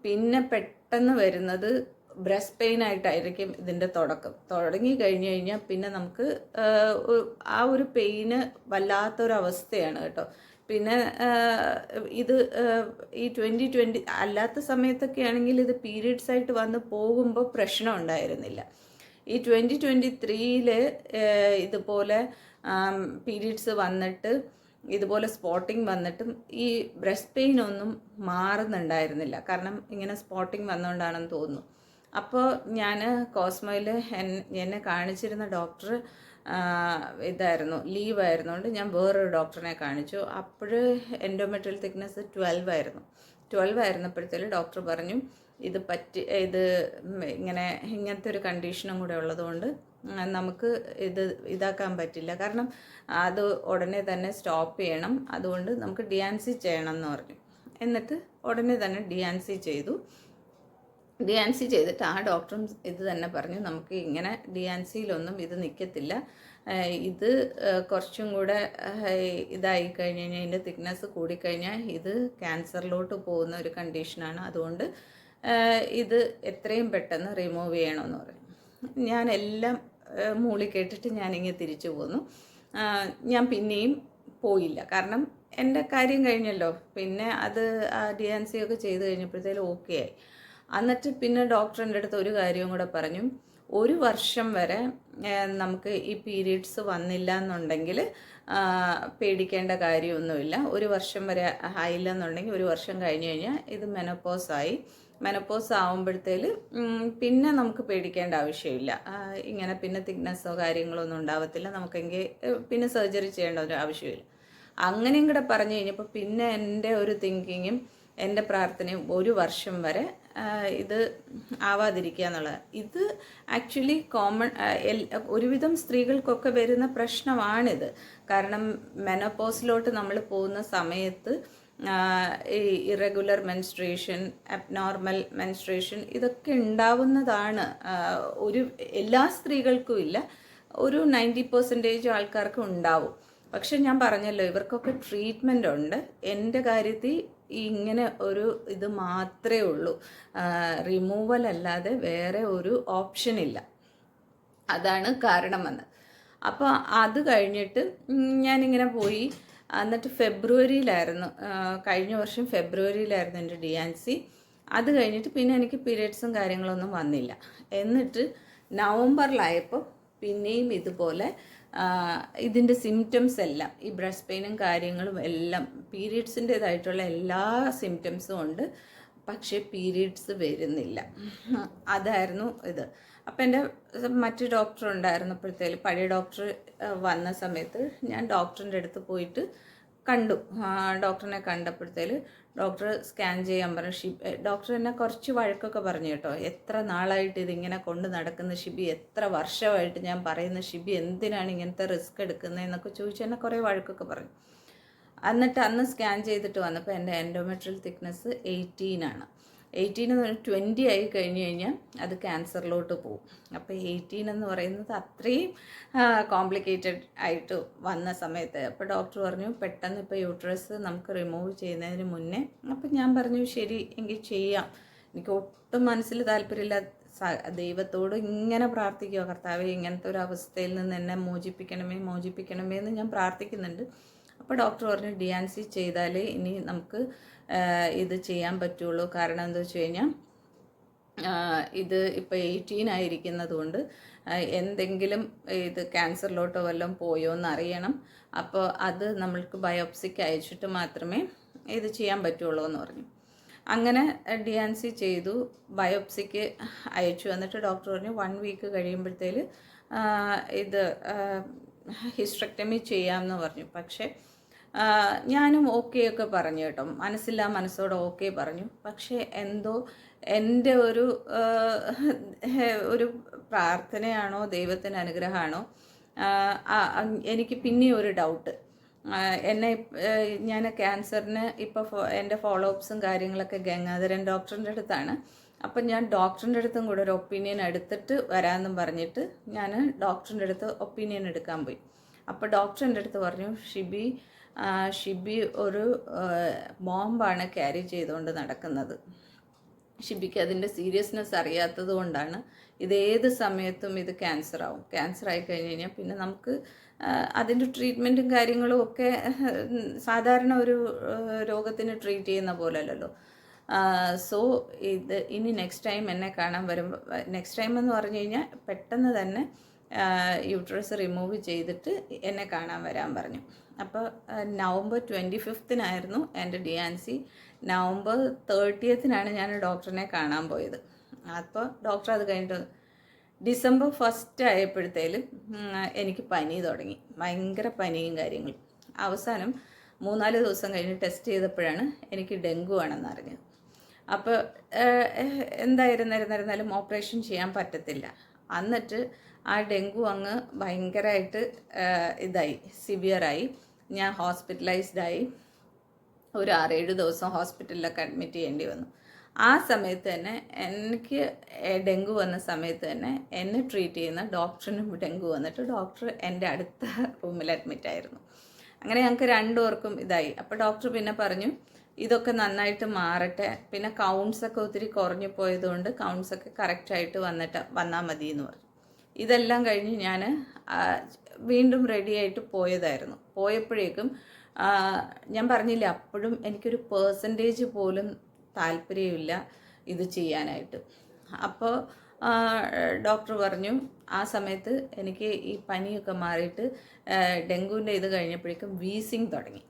പിന്നെ പെട്ടെന്ന് വരുന്നത് ബ്രസ്റ്റ് പെയിൻ ആയിട്ടായിരിക്കും ഇതിൻ്റെ തുടങ്ങി കഴിഞ്ഞ് കഴിഞ്ഞാൽ പിന്നെ നമുക്ക് ആ ഒരു പെയിന് വല്ലാത്തൊരവസ്ഥയാണ് കേട്ടോ. പിന്നെ ഇത് ഈ 2020 അല്ലാത്ത സമയത്തൊക്കെ ആണെങ്കിൽ ഇത് പീരീഡ്സ് ആയിട്ട് വന്ന് പോകുമ്പോൾ പ്രശ്നം ഉണ്ടായിരുന്നില്ല. ഈ 2023 ഇതുപോലെ പീരീഡ്സ് വന്നിട്ട് ഇതുപോലെ സ്പോട്ടിങ് വന്നിട്ടും ഈ ബ്രസ്റ്റ് പെയിൻ ഒന്നും മാറുന്നുണ്ടായിരുന്നില്ല. കാരണം ഇങ്ങനെ സ്പോട്ടിങ് വന്നുകൊണ്ടാണെന്ന് തോന്നുന്നു. അപ്പോൾ ഞാൻ കോസ്മോയിൽ എന്നെ കാണിച്ചിരുന്ന ഡോക്ടർ ലീവ് ആയിരുന്നുകൊണ്ട് ഞാൻ വേറൊരു ഡോക്ടറിനെ കാണിച്ചു. അപ്പോൾ എൻഡോമെട്രിയൽ തിക്നെസ് 12 ആയിരുന്നു. 12 ആയിരുന്നപ്പോഴത്തേലും ഡോക്ടർ പറഞ്ഞു ഇത് ഇങ്ങനത്തെ ഒരു കണ്ടീഷനും കൂടെ ഉള്ളതുകൊണ്ട് നമുക്ക് ഇതാക്കാൻ പറ്റില്ല. കാരണം അത് ഉടനെ തന്നെ സ്റ്റോപ്പ് ചെയ്യണം. അതുകൊണ്ട് നമുക്ക് ഡിയാൻസി ചെയ്യണം എന്ന് പറഞ്ഞു. എന്നിട്ട് ഉടനെ തന്നെ ഡിയാൻസി ചെയ്തിട്ട് ആ ഡോക്ടറും ഇത് തന്നെ പറഞ്ഞു, നമുക്ക് ഇങ്ങനെ ഡിയാൻസിയിലൊന്നും ഇത് നിൽക്കത്തില്ല. ഇത് കുറച്ചും കൂടെ ഇതായി കഴിഞ്ഞ് കഴിഞ്ഞാൽ ഇതിൻ്റെ തിക്നെസ് കൂടിക്കഴിഞ്ഞാൽ ഇത് ക്യാൻസറിലോട്ട് പോകുന്ന ഒരു കണ്ടീഷനാണ്. അതുകൊണ്ട് ഇത് എത്രയും പെട്ടെന്ന് റിമൂവ് ചെയ്യണമെന്ന് പറഞ്ഞു. ഞാൻ എല്ലാം മൂളി കേട്ടിട്ട് ഞാനിങ്ങനെ തിരിച്ചു പോന്നു. ഞാൻ പിന്നെയും പോയില്ല. കാരണം എൻ്റെ കാര്യം കഴിഞ്ഞല്ലോ. പിന്നെ അത് ഡിയാൻസി ഒക്കെ ചെയ്ത് കഴിഞ്ഞപ്പോഴത്തേലും ഓക്കെ ആയി. എന്നിട്ട് പിന്നെ ഡോക്ടർ എൻ്റെ അടുത്ത് ഒരു കാര്യവും കൂടെ പറഞ്ഞു, 1 വർഷം വരെ നമുക്ക് ഈ പീരീഡ്സ് വന്നില്ല എന്നുണ്ടെങ്കിൽ പേടിക്കേണ്ട കാര്യമൊന്നുമില്ല. 1 വർഷം വരെ ആയില്ല എന്നുണ്ടെങ്കിൽ 1 വർഷം കഴിഞ്ഞ് കഴിഞ്ഞാൽ ഇത് മെനപ്പോസ് ആവുമ്പോഴത്തേല് പിന്നെ നമുക്ക് പേടിക്കേണ്ട ആവശ്യമില്ല. ഇങ്ങനെ പിന്നെ തിക്നെസ്സോ കാര്യങ്ങളോ ഒന്നും ഉണ്ടാവത്തില്ല. നമുക്കെങ്കിൽ പിന്നെ സർജറി ചെയ്യേണ്ട ഒരു ആവശ്യമില്ല. അങ്ങനെയും കൂടെ പറഞ്ഞു കഴിഞ്ഞപ്പോൾ പിന്നെ എൻ്റെ ഒരു തിങ്കിങ്ങും എൻ്റെ പ്രാർത്ഥനയും 1 വർഷം വരെ ഇത് ആവാതിരിക്കുക എന്നുള്ളത്. ഇത് ആക്ച്വലി കോമൺ, ഒരുവിധം സ്ത്രീകൾക്കൊക്കെ വരുന്ന പ്രശ്നമാണിത്. കാരണം മെനോപോസിലോട്ട് നമ്മൾ പോകുന്ന സമയത്ത് ഈ ഇറഗുലർ മെൻസ്ട്രേഷൻ, അബ്നോർമൽ മെൻസ്ട്രേഷൻ ഇതൊക്കെ ഉണ്ടാവുന്നതാണ്. എല്ലാ സ്ത്രീകൾക്കും ഇല്ല, ഒരു 90% ആൾക്കാർക്ക് ഉണ്ടാവും. പക്ഷെ ഞാൻ പറഞ്ഞല്ലോ, ഇവർക്കൊക്കെ ട്രീറ്റ്മെൻ്റ് ഉണ്ട്. എൻ്റെ കാര്യത്തിൽ ഇങ്ങനെ ഒരു ഇത് മാത്രമേ ഉള്ളൂ, റിമൂവൽ അല്ലാതെ വേറെ ഒരു ഓപ്ഷൻ ഇല്ല. അതാണ് കാരണമെന്ന്. അപ്പോൾ അത് കഴിഞ്ഞിട്ട് ഞാനിങ്ങനെ പോയി. എന്നിട്ട് ഫെബ്രുവരിയിലായിരുന്നു, കഴിഞ്ഞ വർഷം ഫെബ്രുവരിയിലായിരുന്നു എൻ്റെ DNC. അത് കഴിഞ്ഞിട്ട് പിന്നെ എനിക്ക് പീരിയഡ്സും കാര്യങ്ങളൊന്നും വന്നില്ല. എന്നിട്ട് നവംബറിലായപ്പോൾ പിന്നെയും ഇതുപോലെ ഇതിൻ്റെ സിംറ്റംസ് എല്ലാം, ഈ ബ്രസ്റ്റ് പെയിനും കാര്യങ്ങളും എല്ലാം, പീരിയഡ്സിൻ്റേതായിട്ടുള്ള എല്ലാ സിംറ്റംസും ഉണ്ട്. പക്ഷേ പീരിയഡ്സ് വരുന്നില്ല. അതായിരുന്നു ഇത്. അപ്പം എൻ്റെ മറ്റ് ഡോക്ടർ ഉണ്ടായിരുന്നപ്പോഴത്തേലും, പഴയ ഡോക്ടർ വന്ന സമയത്ത് ഞാൻ ഡോക്ടറിൻ്റെ അടുത്ത് പോയിട്ട് കണ്ടു. ഡോക്ടറിനെ കണ്ടപ്പോഴത്തേലും ഡോക്ടർ സ്കാൻ ചെയ്യാൻ പറഞ്ഞു. ഡോക്ടർ എന്നെ കുറച്ച് വഴക്കൊക്കെ പറഞ്ഞു കേട്ടോ. എത്ര നാളായിട്ട് ഇതിങ്ങനെ കൊണ്ട് നടക്കുന്ന ഷിബി, എത്ര വർഷമായിട്ട് ഞാൻ പറയുന്ന ഷിബി എന്തിനാണ് ഇങ്ങനത്തെ റിസ്ക് എടുക്കുന്നതെന്നൊക്കെ ചോദിച്ചു എന്നെ കുറേ വഴക്കൊക്കെ പറഞ്ഞു. എന്നിട്ട് അന്ന് സ്കാൻ ചെയ്തിട്ട് വന്നപ്പോൾ എൻ്റെ എൻഡോമെട്രിയൽ തിക്നെസ് 18 ആണ്. 18 എന്ന് പറഞ്ഞാൽ 20 ആയി കഴിഞ്ഞ് കഴിഞ്ഞാൽ അത് ക്യാൻസറിലോട്ട് പോകും. അപ്പോൾ 18 എന്ന് പറയുന്നത് അത്രയും കോംപ്ലിക്കേറ്റഡ് ആയിട്ട് വന്ന സമയത്ത് അപ്പോൾ ഡോക്ടർ പറഞ്ഞു പെട്ടെന്ന് ഇപ്പോൾ യൂട്രസ് നമുക്ക് റിമൂവ് ചെയ്യുന്നതിന് മുന്നേ. അപ്പം ഞാൻ പറഞ്ഞു ശരി എങ്കിൽ ചെയ്യാം. എനിക്ക് ഒട്ടും മനസ്സിൽ താല്പര്യമില്ല. ദൈവത്തോട് ഇങ്ങനെ പ്രാർത്ഥിക്കുക, കർത്താവേ ഇങ്ങനത്തെ ഒരു അവസ്ഥയിൽ നിന്ന് എന്നെ മോചിപ്പിക്കണമേ എന്ന് ഞാൻ പ്രാർത്ഥിക്കുന്നുണ്ട്. അപ്പോൾ ഡോക്ടർ പറഞ്ഞു DNC ചെയ്താലേ ഇനി നമുക്ക് ഇത് ചെയ്യാൻ പറ്റുള്ളൂ. കാരണം എന്താ വെച്ച് കഴിഞ്ഞാൽ ഇത് ഇപ്പോൾ 18 ആയിരിക്കുന്നത് കൊണ്ട് എന്തെങ്കിലും ഇത് ക്യാൻസറിലോട്ടോ വല്ലതും പോയോ എന്ന് അറിയണം. അപ്പോൾ അത് നമ്മൾക്ക് ബയോപ്സിക്ക് അയച്ചിട്ട് മാത്രമേ ഇത് ചെയ്യാൻ പറ്റുള്ളൂ എന്ന് പറഞ്ഞു. അങ്ങനെ DNC ചെയ്തു, ബയോപ്സിക്ക് അയച്ചു. എന്നിട്ട് ഡോക്ടർ പറഞ്ഞു 1 വീക്ക് കഴിയുമ്പോഴത്തേൽ ഇത് ഹിസ്റ്ററക്ടമി ചെയ്യാമെന്ന് പറഞ്ഞു. പക്ഷേ ഞാനും ഓക്കെ ഒക്കെ പറഞ്ഞു കേട്ടോ, മനസ്സോടെ ഓക്കെ പറഞ്ഞു. പക്ഷേ എന്തോ എൻ്റെ ഒരു പ്രാർത്ഥനയാണോ ദൈവത്തിൻ്റെ അനുഗ്രഹമാണോ, എനിക്ക് പിന്നെ ഒരു ഡൗട്ട്. ഞാൻ ക്യാൻസറിന് ഇപ്പോൾ എൻ്റെ ഫോളോ അപ്സും കാര്യങ്ങളൊക്കെ ഗംഗാധരൻ ഡോക്ടറിൻ്റെ അടുത്താണ്. അപ്പം ഞാൻ ഡോക്ടറിൻ്റെ അടുത്തും കൂടെ ഒരു ഒപ്പീനിയൻ എടുത്തിട്ട് വരാമെന്നും പറഞ്ഞിട്ട് ഞാൻ ഡോക്ടറിൻ്റെ അടുത്ത് ഒപ്പീനിയൻ എടുക്കാൻ പോയി. അപ്പോൾ ഡോക്ടർ എൻ്റെ അടുത്ത് പറഞ്ഞു ഷിബി ഒരു ബോംബാണ് ക്യാരി ചെയ്തുകൊണ്ട് നടക്കുന്നത്. ഷിബിക്ക് അതിൻ്റെ സീരിയസ്നെസ് അറിയാത്തത് കൊണ്ടാണ് ഇതേത് സമയത്തും ഇത് ക്യാൻസർ ആവും. ക്യാൻസർ ആയി കഴിഞ്ഞ് കഴിഞ്ഞാൽ പിന്നെ നമുക്ക് അതിൻ്റെ ട്രീറ്റ്മെൻറ്റും കാര്യങ്ങളും ഒക്കെ സാധാരണ ഒരു രോഗത്തിന് ട്രീറ്റ് ചെയ്യുന്ന പോലെ അല്ലല്ലോ. സോ ഇത് ഇനി നെക്സ്റ്റ് ടൈം എന്നെ കാണാൻ വരുമ്പോൾ, നെക്സ്റ്റ് ടൈം എന്ന് പറഞ്ഞു കഴിഞ്ഞാൽ പെട്ടെന്ന് തന്നെ യൂട്രസ് റിമൂവ് ചെയ്തിട്ട് എന്നെ കാണാൻ വരാൻ പറഞ്ഞു. അപ്പോൾ നവംബർ 25-നായിരുന്നു എൻ്റെ DNC. നവംബർ 30-നാണ് ഞാൻ ഡോക്ടറിനെ കാണാൻ പോയത്. അപ്പോൾ ഡോക്ടർ അത് കഴിഞ്ഞിട്ട് ഡിസംബർ 1 ആയപ്പോഴത്തേലും എനിക്ക് പനി തുടങ്ങി, ഭയങ്കര പനിയും കാര്യങ്ങളും. അവസാനം 3-4 ദിവസം കഴിഞ്ഞ് ടെസ്റ്റ് ചെയ്തപ്പോഴാണ് എനിക്ക് ഡെങ്കു ആണെന്ന് അറിഞ്ഞത്. അപ്പോൾ എന്തായിരുന്നാലും ഓപ്പറേഷൻ ചെയ്യാൻ പറ്റത്തില്ല. എന്നിട്ട് ആ ഡെങ്കു അങ്ങ് ഭയങ്കരമായിട്ട് സിവിയറായി. ഞാൻ ഹോസ്പിറ്റലൈസ്ഡായി. ഒരു 6-7 ദിവസം ഹോസ്പിറ്റലിലൊക്കെ അഡ്മിറ്റ് ചെയ്യേണ്ടി വന്നു. ആ സമയത്ത് തന്നെ എനിക്ക് ഡെങ്കു വന്ന സമയത്ത് തന്നെ എന്നെ ട്രീറ്റ് ചെയ്യുന്ന ഡോക്ടറിനും ഡെങ്കു വന്നിട്ട് ഡോക്ടർ എൻ്റെ അടുത്ത റൂമിൽ അഡ്മിറ്റായിരുന്നു. അങ്ങനെ ഞങ്ങൾക്ക് 2 പേർക്കും ഇതായി. അപ്പോൾ ഡോക്ടർ പിന്നെ പറഞ്ഞു ഇതൊക്കെ നന്നായിട്ട് മാറട്ടെ, പിന്നെ കൗണ്ട്സൊക്കെ ഒത്തിരി കുറഞ്ഞു പോയതുകൊണ്ട് കൗണ്ട്സൊക്കെ കറക്റ്റായിട്ട് വന്നാൽ മതി എന്ന് പറഞ്ഞു. ഇതെല്ലാം കഴിഞ്ഞ് ഞാൻ വീണ്ടും റെഡിയായിട്ട് പോയതായിരുന്നു. പോയപ്പോഴേക്കും ഞാൻ പറഞ്ഞില്ല, അപ്പോഴും എനിക്കൊരു പെർസെൻറ്റേജ് പോലും താല്പര്യമില്ല ഇത് ചെയ്യാനായിട്ട്. അപ്പോൾ ഡോക്ടർ പറഞ്ഞു, ആ സമയത്ത് എനിക്ക് ഈ പനിയൊക്കെ മാറിയിട്ട് ഡെങ്കുവിൻ്റെ ഇത് കഴിഞ്ഞപ്പോഴേക്കും വീസിങ് തുടങ്ങി.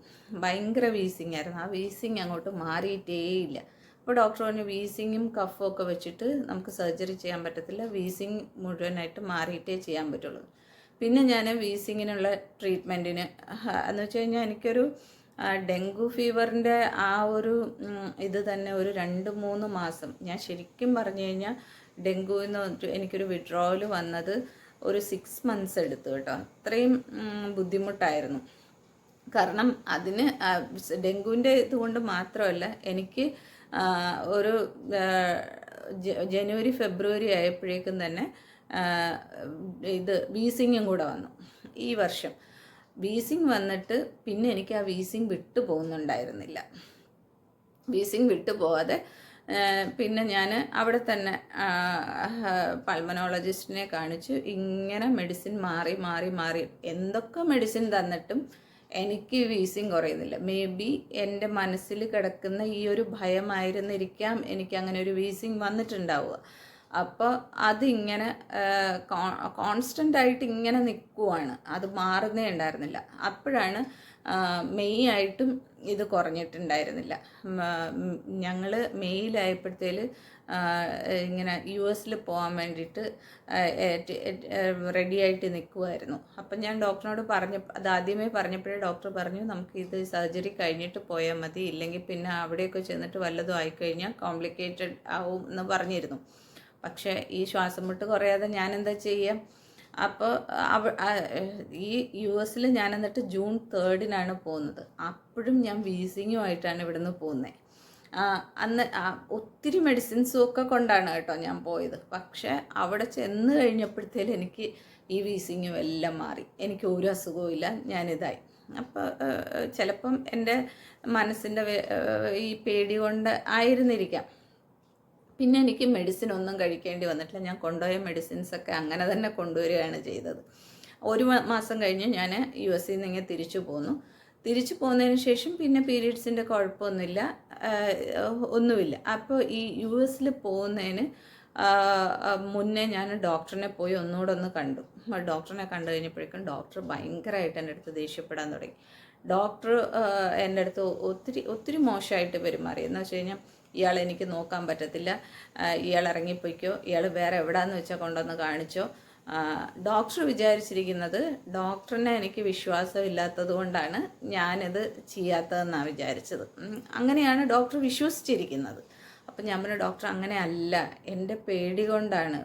ഭയങ്കര വീസിങ് ആയിരുന്നു. ആ വീസിങ് അങ്ങോട്ട് മാറിയിട്ടേയില്ല. അപ്പോൾ ഡോക്ടർ പറഞ്ഞു വീസിങ്ങും കഫും ഒക്കെ വെച്ചിട്ട് നമുക്ക് സർജറി ചെയ്യാൻ പറ്റത്തില്ല, വീസിങ് മുഴുവനായിട്ട് മാറിയിട്ടേ ചെയ്യാൻ പറ്റുള്ളൂ. പിന്നെ ഞാൻ വീസിങ്ങിനുള്ള ട്രീറ്റ്മെൻറ്റിന് എന്ന് വെച്ച് കഴിഞ്ഞാൽ എനിക്കൊരു ഡെങ്കു ഫീവറിൻ്റെ ആ ഒരു ഇത് തന്നെ ഒരു 2-3 മാസം ഞാൻ ശരിക്കും പറഞ്ഞു കഴിഞ്ഞാൽ ഡെങ്കുവിൽ നിന്ന് എനിക്കൊരു വിഡ്രോവൽ വന്നത് ഒരു 6 മന്ത്സ് എടുത്തു കേട്ടോ. അത്രയും ബുദ്ധിമുട്ടായിരുന്നു. കാരണം അതിന് ഡെങ്കുവിൻ്റെ ഇതുകൊണ്ട് മാത്രമല്ല, എനിക്ക് ഒരു ജനുവരി ഫെബ്രുവരി ആയപ്പോഴേക്കും തന്നെ ഇത് വീസിങ്ങും കൂടെ വന്നു. ഈ വർഷം വീസിങ് വന്നിട്ട് പിന്നെ എനിക്ക് ആ വീസിങ് വിട്ടു പോകുന്നുണ്ടായിരുന്നില്ല. വീസിങ് വിട്ടു പോവാതെ പിന്നെ ഞാൻ അവിടെ തന്നെ പൾമനോളജിസ്റ്റിനെ കാണിച്ചു. ഇങ്ങനെ മെഡിസിൻ മാറി മാറി മാറി എന്തൊക്കെ മെഡിസിൻ തന്നിട്ടും എനിക്ക് വീസിങ് കുറയുന്നില്ല. മേ ബി എൻ്റെ മനസ്സിൽ കിടക്കുന്ന ഈ ഒരു ഭയമായിരുന്നിരിക്കാം എനിക്ക് അങ്ങനെ ഒരു വീസിങ് വന്നിട്ടുണ്ടാവുക. അപ്പോൾ അതിങ്ങനെ കോൺസ്റ്റൻ്റ് ആയിട്ട് ഇങ്ങനെ നിൽക്കുവാണ്, അത് മാറുന്നേ ഉണ്ടായിരുന്നില്ല. അപ്പോഴാണ് മെയ് ആയിട്ടും ഇത് കുറഞ്ഞിട്ടുണ്ടായിരുന്നില്ല. ഞങ്ങൾ മെയ്യിലായപ്പോഴത്തേൽ ഇങ്ങനെ US പോകാൻ വേണ്ടിയിട്ട് റെഡി ആയിട്ട് നിൽക്കുമായിരുന്നു. അപ്പം ഞാൻ ഡോക്ടറിനോട് അത് ആദ്യമേ പറഞ്ഞപ്പോഴേ ഡോക്ടർ പറഞ്ഞു നമുക്ക് ഇത് സർജറി കഴിഞ്ഞിട്ട് പോയാൽ മതി, ഇല്ലെങ്കിൽ പിന്നെ അവിടെയൊക്കെ ചെന്നിട്ട് വല്ലതും ആയിക്കഴിഞ്ഞാൽ കോംപ്ലിക്കേറ്റഡ് ആവും എന്ന് പറഞ്ഞിരുന്നു. പക്ഷേ ഈ ശ്വാസം മുട്ട് കുറയാതെ ഞാൻ എന്താ ചെയ്യുക? അപ്പോൾ ഈ US ഞാൻ എന്നിട്ട് ജൂൺ 3 പോകുന്നത്. അപ്പോഴും ഞാൻ വീസിങ്ങുമായിട്ടാണ് ഇവിടുന്ന് പോകുന്നത്. അന്ന് ഒത്തിരി മെഡിസിൻസും ഒക്കെ കൊണ്ടാണ് കേട്ടോ ഞാൻ പോയത്. പക്ഷേ അവിടെ ചെന്ന് കഴിഞ്ഞപ്പോഴത്തേലും എനിക്ക് ഈ വീസിങ്ങും എല്ലാം മാറി. എനിക്ക് ഒരു അസുഖവും ഇല്ല, ഞാനിതായി. അപ്പോൾ ചിലപ്പം എൻ്റെ മനസ്സിൻ്റെ ഈ പേടി കൊണ്ട് ആയിരുന്നിരിക്കാം. പിന്നെ എനിക്ക് മെഡിസിൻ ഒന്നും കഴിക്കേണ്ടി വന്നിട്ടില്ല. ഞാൻ കൊണ്ടുപോയ മെഡിസിൻസൊക്കെ അങ്ങനെ തന്നെ കൊണ്ടുവരികയാണ് ചെയ്തത്. ഒരു മാസം കഴിഞ്ഞ് ഞാൻ US ഇങ്ങനെ തിരിച്ചു പോന്നു. തിരിച്ചു പോകുന്നതിന് ശേഷം പിന്നെ പീരീഡ്സിൻ്റെ കുഴപ്പമൊന്നുമില്ല, ഒന്നുമില്ല. അപ്പോൾ ഈ US പോകുന്നതിന് മുന്നേ ഞാൻ ഡോക്ടറിനെ പോയി ഒന്നുകൂടെ കണ്ടു. ഡോക്ടറിനെ കണ്ടു കഴിഞ്ഞപ്പോഴേക്കും ഡോക്ടർ ഭയങ്കരമായിട്ട് എൻ്റെ അടുത്ത് ദേഷ്യപ്പെടാൻ തുടങ്ങി. ഡോക്ടർ എൻ്റെ അടുത്ത് ഒത്തിരി മോശമായിട്ട് പെരുമാറി. എന്ന് വെച്ച് കഴിഞ്ഞാൽ ഇയാൾ എനിക്ക് നോക്കാൻ പറ്റത്തില്ല, ഇയാൾ ഇറങ്ങിപ്പോയിക്കോ, ഇയാൾ വേറെ എവിടെയാന്ന് വെച്ചാൽ കൊണ്ടുവന്ന് കാണിച്ചോ. ഡോക്ടർ വിചാരിച്ചിരിക്കുന്നത് ഡോക്ടറിനെ എനിക്ക് വിശ്വാസമില്ലാത്തത് കൊണ്ടാണ് ഞാനിത് ചെയ്യാത്തതെന്നാണ് വിചാരിച്ചത്. അങ്ങനെയാണ് ഡോക്ടർ വിശ്വസിച്ചിരിക്കുന്നത്. അപ്പം ഞാൻ പറഞ്ഞു ഡോക്ടർ അങ്ങനെ അല്ല, എൻ്റെ പേടി കൊണ്ടാണ്.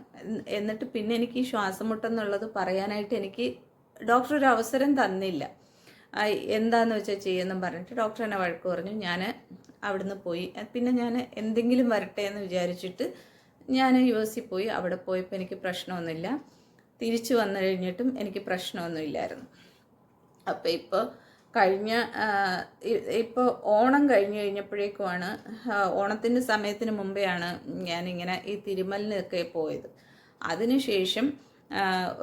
എന്നിട്ട് പിന്നെ എനിക്ക് ഈ ശ്വാസം മുട്ടെന്നുള്ളത് പറയാനായിട്ട് എനിക്ക് ഡോക്ടർ ഒരു അവസരം തന്നില്ല. എന്താണെന്ന് വെച്ചാൽ ചെയ്യുമെന്നും പറഞ്ഞിട്ട് ഡോക്ടർ എന്നെ വഴക്ക് പറഞ്ഞു. ഞാൻ അവിടുന്ന് പോയി. പിന്നെ ഞാൻ എന്തെങ്കിലും വരട്ടെ എന്ന് വിചാരിച്ചിട്ട് ഞാൻ US പോയി. അവിടെ പോയപ്പോൾ എനിക്ക് പ്രശ്നമൊന്നുമില്ല. തിരിച്ചു വന്നു കഴിഞ്ഞിട്ടും എനിക്ക് പ്രശ്നമൊന്നുമില്ലായിരുന്നു. അപ്പോൾ ഇപ്പോൾ ഓണം കഴിഞ്ഞ് കഴിഞ്ഞപ്പോഴേക്കുമാണ്, ഓണത്തിൻ്റെ സമയത്തിന് മുമ്പെയാണ് ഞാനിങ്ങനെ ഈ തിരുമലിനൊക്കെ പോയത്. അതിനുശേഷം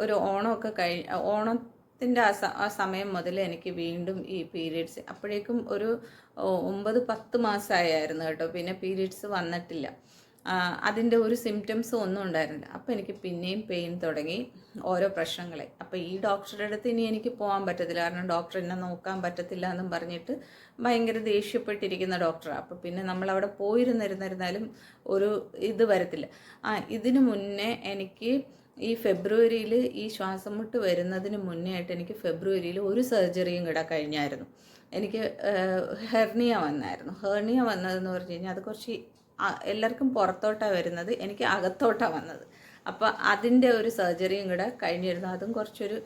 ഒരു ഓണമൊക്കെ ഓണത്തിൻ്റെ ആ സമയം മുതൽ എനിക്ക് വീണ്ടും ഈ പീരീഡ്സ്, അപ്പോഴേക്കും ഒരു 9-10 മാസമായിരുന്നു കേട്ടോ. പിന്നെ പീരീഡ്സ് വന്നിട്ടില്ല, അതിൻ്റെ ഒരു സിംറ്റംസും ഒന്നും ഉണ്ടായിരുന്നില്ല. അപ്പോൾ എനിക്ക് പിന്നെയും പെയിൻ തുടങ്ങി, ഓരോ പ്രശ്നങ്ങളെ. അപ്പോൾ ഈ ഡോക്ടറുടെ അടുത്ത് ഇനി എനിക്ക് പോകാൻ പറ്റത്തില്ല, കാരണം ഡോക്ടർ എന്നെ നോക്കാൻ പറ്റത്തില്ല എന്നും പറഞ്ഞിട്ട് ഭയങ്കര ദേഷ്യപ്പെട്ടിരിക്കുന്ന ഡോക്ടറാണ്. അപ്പോൾ പിന്നെ നമ്മളവിടെ പോയിരുന്നിരുന്നാലും ഒരു ഇത് വരത്തില്ല. ഇതിനു മുന്നേ എനിക്ക് ഈ ഫെബ്രുവരിയിൽ ഈ ശ്വാസം മുട്ട് വരുന്നതിന് മുന്നേ ആയിട്ട് എനിക്ക് ഫെബ്രുവരിയിൽ ഒരു സർജറിയും കൂടെ കഴിഞ്ഞായിരുന്നു. എനിക്ക് ഹെർണിയ വന്നായിരുന്നു. ഹെർണിയ വന്നതെന്ന് പറഞ്ഞു കഴിഞ്ഞാൽ അത് കുറച്ച് എല്ലാവർക്കും പുറത്തോട്ടാണ് വരുന്നത്, എനിക്ക് അകത്തോട്ടാണ് വന്നത്. അപ്പോൾ അതിൻ്റെ ഒരു സർജറിയും കൂടെ കഴിഞ്ഞിരുന്നു. അതും കുറച്ചൊരു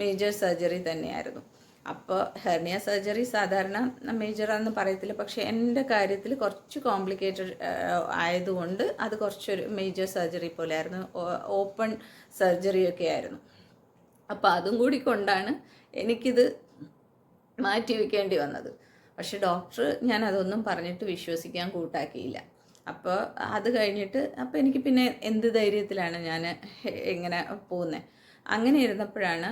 മേജർ സർജറി തന്നെയായിരുന്നു. അപ്പോൾ ഹെർണിയ സർജറി സാധാരണ മേജറാണെന്ന് പറയത്തില്ല, പക്ഷേ എൻ്റെ കാര്യത്തിൽ കുറച്ച് കോംപ്ലിക്കേറ്റഡ് ആയതുകൊണ്ട് അത് കുറച്ചൊരു മേജർ സർജറി പോലെ ആയിരുന്നു, ഓപ്പൺ സർജറിയൊക്കെ ആയിരുന്നു. അപ്പോൾ അതും കൂടി കൊണ്ടാണ് എനിക്കിത് മാറ്റി വയ്ക്കേണ്ടി വന്നത്. പക്ഷെ ഡോക്ടർ ഞാൻ അതൊന്നും പറഞ്ഞിട്ട് വിശ്വസിക്കാൻ കൂട്ടാക്കിയില്ല. അപ്പോൾ അത് കഴിഞ്ഞിട്ട് അപ്പോൾ എനിക്ക് പിന്നെ എന്ത് ധൈര്യത്തിലാണ് ഞാൻ ഇങ്ങനെ പോകുന്നത്. അങ്ങനെ ഇരുന്നപ്പോഴാണ്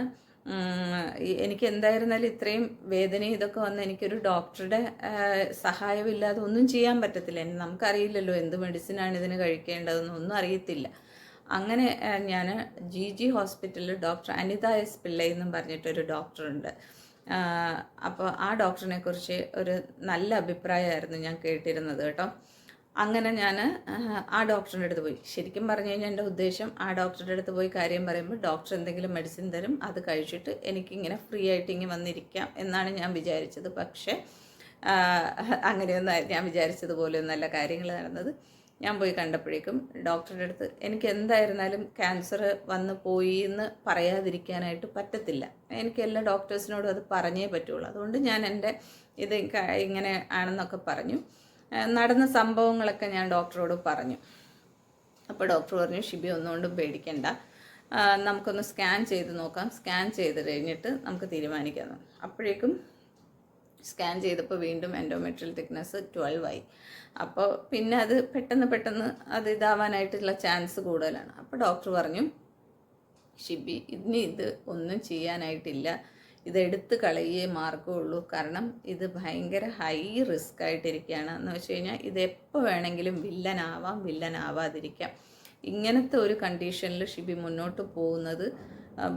എനിക്ക് എന്തായിരുന്നാലും ഇത്രയും വേദന ഇതൊക്കെ വന്ന് എനിക്കൊരു ഡോക്ടറുടെ സഹായമില്ലാതെ ഒന്നും ചെയ്യാൻ പറ്റത്തില്ല. നമുക്കറിയില്ലല്ലോ എന്ത് മെഡിസിനാണ് ഇതിന് കഴിക്കേണ്ടതെന്ന് ഒന്നും അറിയത്തില്ല. അങ്ങനെ ഞാൻ GG ഹോസ്പിറ്റലിൽ ഡോക്ടർ അനിത S. പിള്ളൈ എന്നും പറഞ്ഞിട്ടൊരു ഡോക്ടറുണ്ട്. അപ്പോൾ ആ ഡോക്ടറിനെ കുറിച്ച് ഒരു നല്ല അഭിപ്രായമായിരുന്നു ഞാൻ കേട്ടിരുന്നത് കേട്ടോ. അങ്ങനെ ഞാൻ ആ ഡോക്ടറിൻ്റെ അടുത്ത് പോയി. ശരിക്കും പറഞ്ഞു കഴിഞ്ഞാൽ എൻ്റെ ഉദ്ദേശം ആ ഡോക്ടറുടെ അടുത്ത് പോയി കാര്യം പറയുമ്പോൾ ഡോക്ടർ എന്തെങ്കിലും മെഡിസിൻ തരും, അത് കഴിച്ചിട്ട് എനിക്കിങ്ങനെ ഫ്രീ ആയിട്ട് ഇങ്ങനെ വന്നിരിക്കാം എന്നാണ് ഞാൻ വിചാരിച്ചത്. പക്ഷേ അങ്ങനെയൊന്നും ഞാൻ വിചാരിച്ചതുപോലെയൊന്നല്ല കാര്യങ്ങൾ നടന്നത്. ഞാൻ പോയി കണ്ടപ്പോഴേക്കും ഡോക്ടറുടെ അടുത്ത് എനിക്ക് എന്തായിരുന്നാലും ക്യാൻസർ വന്നു പോയി എന്ന് പറയാതിരിക്കാനായിട്ട് പറ്റത്തില്ല. എനിക്ക് എല്ലാ ഡോക്ടേഴ്സിനോടും അത് പറഞ്ഞേ പറ്റുള്ളൂ. അതുകൊണ്ട് ഞാൻ എൻ്റെ ഇത് ഇങ്ങനെ ആണെന്നൊക്കെ പറഞ്ഞു. നടന്ന സംഭവങ്ങളൊക്കെ ഞാൻ ഡോക്ടറോട് പറഞ്ഞു. അപ്പോൾ ഡോക്ടർ പറഞ്ഞു, ഷിബി ഒന്നുകൊണ്ടും പേടിക്കണ്ട, നമുക്കൊന്ന് സ്കാൻ ചെയ്ത് നോക്കാം, സ്കാൻ ചെയ്ത് കഴിഞ്ഞിട്ട് നമുക്ക് തീരുമാനിക്കാം. അപ്പോഴേക്കും സ്കാൻ ചെയ്തപ്പോൾ വീണ്ടും എൻഡോമെട്രിയൽ തിക്നെസ് 12 ആയി. അപ്പോൾ പിന്നെ അത് പെട്ടെന്ന് അത് ഇതാവാനായിട്ടുള്ള ചാൻസ് കൂടുതലാണ്. അപ്പോൾ ഡോക്ടർ പറഞ്ഞു, ഷിബി ഇനി ഇത് ഒന്നും ചെയ്യാനായിട്ടില്ല, ഇതെടുത്ത് കളയേ മാർഗമുള്ളൂ. കാരണം ഇത് ഭയങ്കര ഹൈ റിസ്ക് ആയിട്ടിരിക്കുകയാണ്. എന്ന് വെച്ച് കഴിഞ്ഞാൽ ഇത് എപ്പോൾ വേണമെങ്കിലും വില്ലനാവാതിരിക്കാം. ഇങ്ങനത്തെ ഒരു കണ്ടീഷനിൽ ഷിബി മുന്നോട്ട് പോകുന്നത്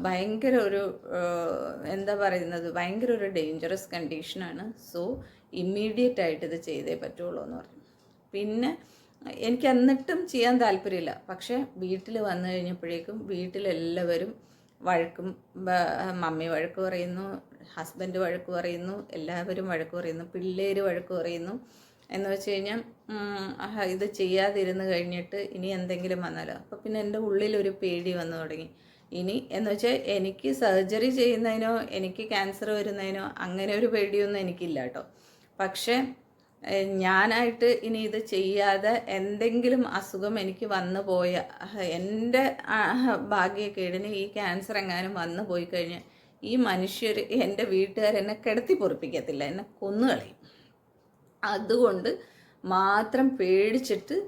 ഭയങ്കര ഒരു എന്താ പറയുന്നത്, ഭയങ്കര ഒരു ഡേഞ്ചറസ് കണ്ടീഷനാണ്. സോ ഇമ്മീഡിയറ്റ് ആയിട്ട് ഇത് ചെയ്തേ പറ്റുള്ളൂ എന്ന് പറഞ്ഞു. പിന്നെ എനിക്ക് എന്നിട്ടും ചെയ്യാൻ താല്പര്യമില്ല. പക്ഷേ വീട്ടിൽ വന്നു കഴിഞ്ഞപ്പോഴേക്കും വീട്ടിലെല്ലാവരും വഴക്കും, മമ്മി വഴക്ക് പറയുന്നു, ഹസ്ബൻഡ് വഴക്ക് പറയുന്നു, എല്ലാവരും വഴക്ക് പറയുന്നു, പിള്ളേർ വഴക്ക് പറയുന്നു. എന്ന് വെച്ച് കഴിഞ്ഞാൽ ഇത് ചെയ്യാതിരുന്ന് കഴിഞ്ഞിട്ട് ഇനി എന്തെങ്കിലും വന്നാലോ. അപ്പോൾ പിന്നെ എൻ്റെ ഉള്ളിലൊരു പേടി വന്നു തുടങ്ങി. ഇനി എന്ന് വെച്ചാൽ എനിക്ക് സർജറി ചെയ്യുന്നതിനോ എനിക്ക് ക്യാൻസർ വരുന്നതിനോ അങ്ങനെ ഒരു പേടിയൊന്നും എനിക്കില്ല കേട്ടോ. പക്ഷേ ഞാനായിട്ട് ഇനി ഇത് ചെയ്യാതെ എന്തെങ്കിലും അസുഖം എനിക്ക് വന്നു പോയ, എൻ്റെ ഭാഗ്യക്കേടിന് ഈ ക്യാൻസർ എങ്ങാനും വന്നു പോയി കഴിഞ്ഞാൽ ഈ മനുഷ്യർ, എൻ്റെ വീട്ടുകാരെന്നെ കിടത്തി പൊറിപ്പിക്കത്തില്ല, എന്നെ കൊന്നുകളയും. അതുകൊണ്ട് മാത്രം പേടിച്ചിട്ട്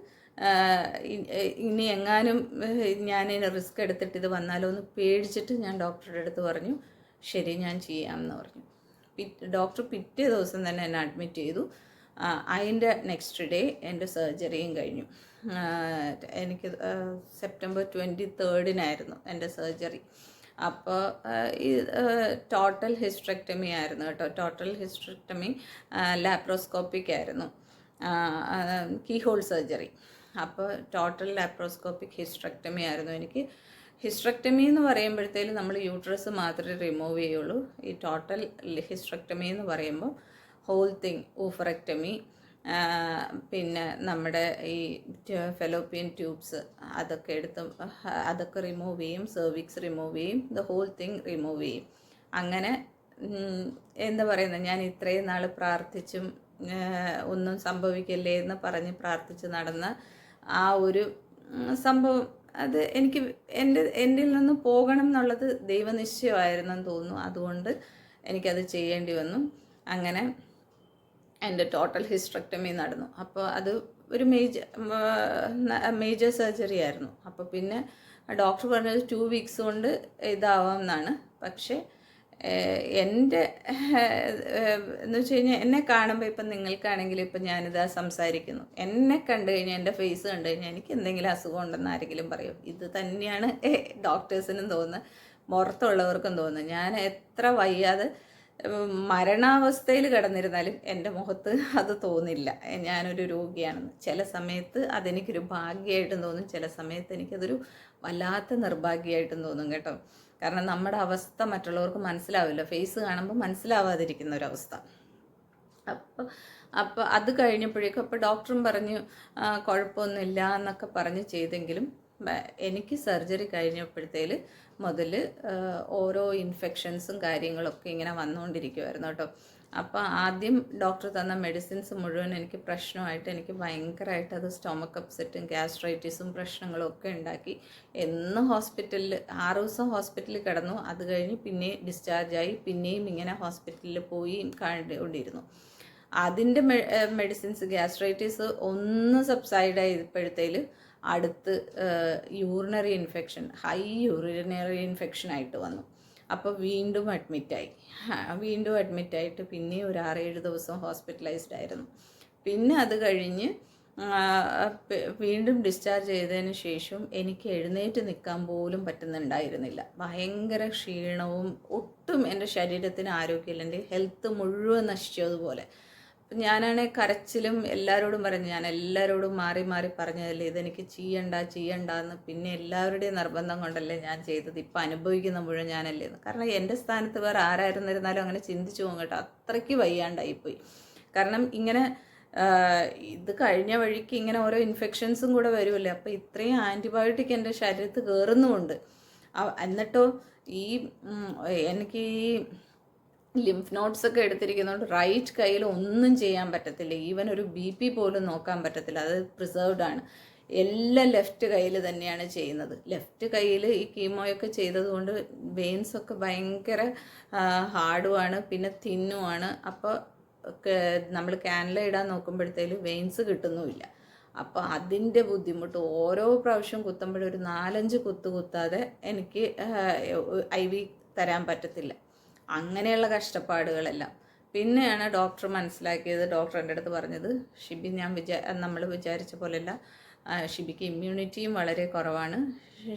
ഇനി എങ്ങാനും ഞാൻ റിസ്ക് എടുത്തിട്ട് ഇത് വന്നാലോ എന്ന് പേടിച്ചിട്ട് ഞാൻ ഡോക്ടറുടെ അടുത്ത് പറഞ്ഞു, ശരി ഞാൻ ചെയ്യാമെന്ന് പറഞ്ഞു. ഡോക്ടർ പിറ്റേ ദിവസം തന്നെ എന്നെ അഡ്മിറ്റ് ചെയ്തു. അതിൻ്റെ നെക്സ്റ്റ് ഡേ എൻ്റെ സർജറിയും കഴിഞ്ഞു. എനിക്ക് സെപ്റ്റംബർ 23 എൻ്റെ സർജറി. അപ്പോൾ ഈ ടോട്ടൽ ഹിസ്റ്ററക്ടമി ആയിരുന്നു കേട്ടോ. ടോട്ടൽ ഹിസ്റ്ററക്ടമി ലാപ്രോസ്കോപ്പിക് ആയിരുന്നു, കീഹോൾ സർജറി. അപ്പോൾ ടോട്ടൽ ലാപ്രോസ്കോപ്പിക് ഹിസ്റ്ററക്ടമി ആയിരുന്നു എനിക്ക്. ഹിസ്റ്ററക്ടമി എന്ന് പറയുമ്പോഴത്തേലും നമ്മൾ യൂട്രസ് മാത്രമേ റിമൂവ് ചെയ്യുള്ളൂ. ഈ ടോട്ടൽ ഹിസ്റ്ററക്ടമി എന്ന് പറയുമ്പോൾ ഹോൾ തിങ്, ഊഫറക്ടമി, പിന്നെ നമ്മുടെ ഈ ഫെലോപ്പിയൻ ട്യൂബ്സ് അതൊക്കെ റിമൂവ് ചെയ്യും, സെർവിക്സ് റിമൂവ് ചെയ്യും, ദ ഹോൾ തിങ് റിമൂവ് ചെയ്യും. അങ്ങനെ എന്താ പറയുന്നത്, ഞാൻ ഇത്രയും നാൾ പ്രാർത്ഥിച്ചും ഒന്നും സംഭവിക്കല്ലേ എന്ന് പറഞ്ഞ് പ്രാർത്ഥിച്ച് നടന്ന ആ ഒരു സംഭവം, അത് എനിക്ക് എന്നിൽ നിന്ന് പോകണം എന്നുള്ളത് ദൈവനിശ്ചയമായിരുന്നെന്ന് തോന്നുന്നു. അതുകൊണ്ട് എനിക്കത് ചെയ്യേണ്ടി വന്നു. അങ്ങനെ എൻ്റെ ടോട്ടൽ ഹിസ്റ്ററക്ടമി നടന്നു. അപ്പോൾ അത് ഒരു മേജർ സർജറി ആയിരുന്നു. അപ്പോൾ പിന്നെ ഡോക്ടർ പറഞ്ഞത് 2 വീക്സ് കൊണ്ട് ഇതാവാം എന്നാണ്. പക്ഷേ എൻ്റെ എന്ന് വെച്ച് കഴിഞ്ഞാൽ എന്നെ കാണുമ്പോൾ ഇപ്പം നിങ്ങൾക്കാണെങ്കിലും ഇപ്പം ഞാനിതാ സംസാരിക്കുന്നു, എന്നെ കണ്ടു കഴിഞ്ഞാൽ, എൻ്റെ ഫേസ് കണ്ടു കഴിഞ്ഞാൽ എനിക്ക് എന്തെങ്കിലും അസുഖം ഉണ്ടെന്ന് ആരെങ്കിലും പറയും. ഇത് തന്നെയാണ് ഡോക്ടേഴ്സിനും തോന്നുന്നത്, പുറത്തുള്ളവർക്കും തോന്നുന്നത്. ഞാൻ എത്ര വയ്യാതെ മരണാവസ്ഥയിൽ കിടന്നിരുന്നാലും എൻ്റെ മുഖത്ത് അത് തോന്നില്ല ഞാനൊരു രോഗിയാണെന്ന്. ചില സമയത്ത് അതെനിക്കൊരു ഭാഗ്യമായിട്ടും തോന്നും, ചില സമയത്ത് എനിക്കതൊരു വല്ലാത്ത നിർഭാഗ്യമായിട്ടും തോന്നും കേട്ടോ. കാരണം നമ്മുടെ അവസ്ഥ മറ്റുള്ളവർക്ക് മനസ്സിലാവില്ല, ഫേസ് കാണുമ്പോൾ മനസ്സിലാവാതിരിക്കുന്ന ഒരവസ്ഥ. അപ്പോൾ അത് കഴിഞ്ഞപ്പോഴേക്കും അപ്പോൾ ഡോക്ടറും പറഞ്ഞു കുഴപ്പമൊന്നുമില്ല എന്നൊക്കെ പറഞ്ഞ് ചെയ്തെങ്കിലും എനിക്ക് സർജറി കഴിഞ്ഞപ്പോഴത്തേല് മുതൽ ഓരോ ഇൻഫെക്ഷൻസും കാര്യങ്ങളൊക്കെ ഇങ്ങനെ വന്നുകൊണ്ടിരിക്കുമായിരുന്നു കേട്ടോ. അപ്പോൾ ആദ്യം ഡോക്ടർ തന്ന മെഡിസിൻസ് മുഴുവൻ എനിക്ക് പ്രശ്നമായിട്ട്, എനിക്ക് ഭയങ്കരമായിട്ട് അത് സ്റ്റൊമക്ക് അപ്സെറ്റും ഗ്യാസ്ട്രൈറ്റിസും പ്രശ്നങ്ങളും ഒക്കെ ഉണ്ടാക്കി. എന്നും ഹോസ്പിറ്റലിൽ 6 ദിവസം ഹോസ്പിറ്റലിൽ കിടന്നു. അത് കഴിഞ്ഞ് പിന്നെ ഡിസ്ചാർജായി, പിന്നെയും ഇങ്ങനെ ഹോസ്പിറ്റലിൽ പോയി കണ്ടുകൊണ്ടിരുന്നു. അതിൻ്റെ മെഡിസിൻസ്, ഗ്യാസ്ട്രൈറ്റിസ് ഒന്ന് സബ്സൈഡ് ആയപ്പോഴത്തേൽ അടുത്ത് urinary infection, high urinary infection ആയിട്ട് വന്നു. അപ്പോൾ വീണ്ടും അഡ്മിറ്റായിട്ട് പിന്നെ ഒരു 6-7 ദിവസം ഹോസ്പിറ്റലൈസ്ഡ് ആയിരുന്നു. പിന്നെ അത് കഴിഞ്ഞ് വീണ്ടും ഡിസ്ചാർജ് ചെയ്തതിന് ശേഷം എനിക്ക് എഴുന്നേറ്റ് നിൽക്കാൻ പോലും പറ്റുന്നുണ്ടായിരുന്നില്ല. ഭയങ്കര ക്ഷീണവും, ഒട്ടും എൻ്റെ ശരീരത്തിന് ആരോഗ്യമില്ല, എൻ്റെ ഹെൽത്ത് മുഴുവൻ നശിച്ചതുപോലെ. ഞാനാണെ കരച്ചിലും എല്ലാവരോടും പറഞ്ഞു, ഞാൻ എല്ലാവരോടും മാറി മാറി പറഞ്ഞതല്ലേ ഇതെനിക്ക് ചെയ്യണ്ടെന്ന്. പിന്നെ എല്ലാവരുടെയും നിർബന്ധം കൊണ്ടല്ലേ ഞാൻ ചെയ്തത്, ഇപ്പം അനുഭവിക്കുന്ന മുഴുവൻ ഞാനല്ലേ എന്ന്. കാരണം എൻ്റെ സ്ഥാനത്ത് വേറെ ആരായിരുന്നിരുന്നാലും അങ്ങനെ ചിന്തിച്ചു പോകും കേട്ടോ, അത്രയ്ക്ക് വയ്യാണ്ടായിപ്പോയി. കാരണം ഇങ്ങനെ ഇത് കഴിഞ്ഞ വഴിക്ക് ഇങ്ങനെ ഓരോ ഇൻഫെക്ഷൻസും കൂടെ വരുമല്ലേ, അപ്പോൾ ഇത്രയും ആൻറ്റിബയോട്ടിക് എൻ്റെ ശരീരത്തിൽ കയറുന്നുമുണ്ട്. എന്നിട്ടോ ഈ എനിക്ക് ഈ ലിംഫ് നോട്ട്സ് ഒക്കെ എടുത്തിരിക്കുന്നതുകൊണ്ട് റൈറ്റ് കയ്യിൽ ഒന്നും ചെയ്യാൻ പറ്റത്തില്ല. ഈവൻ ഒരു BP പോലും നോക്കാൻ പറ്റത്തില്ല, അത് പ്രിസർവ്ഡ് ആണ്. എല്ലാം ലെഫ്റ്റ് കയ്യിൽ തന്നെയാണ് ചെയ്യുന്നത്. ലെഫ്റ്റ് കയ്യിൽ ഈ കീമോയൊക്കെ ചെയ്തതുകൊണ്ട് വെയിൻസൊക്കെ ഭയങ്കര ഹാർഡുമാണ്, പിന്നെ തിന്നുമാണ്. അപ്പോൾ നമ്മൾ കാനല ഇടാൻ നോക്കുമ്പോഴത്തേലും വെയിൻസ് കിട്ടുന്നുമില്ല. അപ്പോൾ അതിൻ്റെ ബുദ്ധിമുട്ട് ഓരോ പ്രാവശ്യം കുത്തുമ്പോഴും ഒരു 4-5 കുത്താതെ എനിക്ക് IV തരാൻ പറ്റത്തില്ല. അങ്ങനെയുള്ള കഷ്ടപ്പാടുകളെല്ലാം. പിന്നെയാണ് ഡോക്ടർ മനസ്സിലാക്കിയത്. ഡോക്ടർ എൻ്റെ അടുത്ത് പറഞ്ഞത്, ഷിബി നമ്മൾ വിചാരിച്ച പോലെയല്ല, ഷിബിക്ക് ഇമ്മ്യൂണിറ്റിയും വളരെ കുറവാണ്,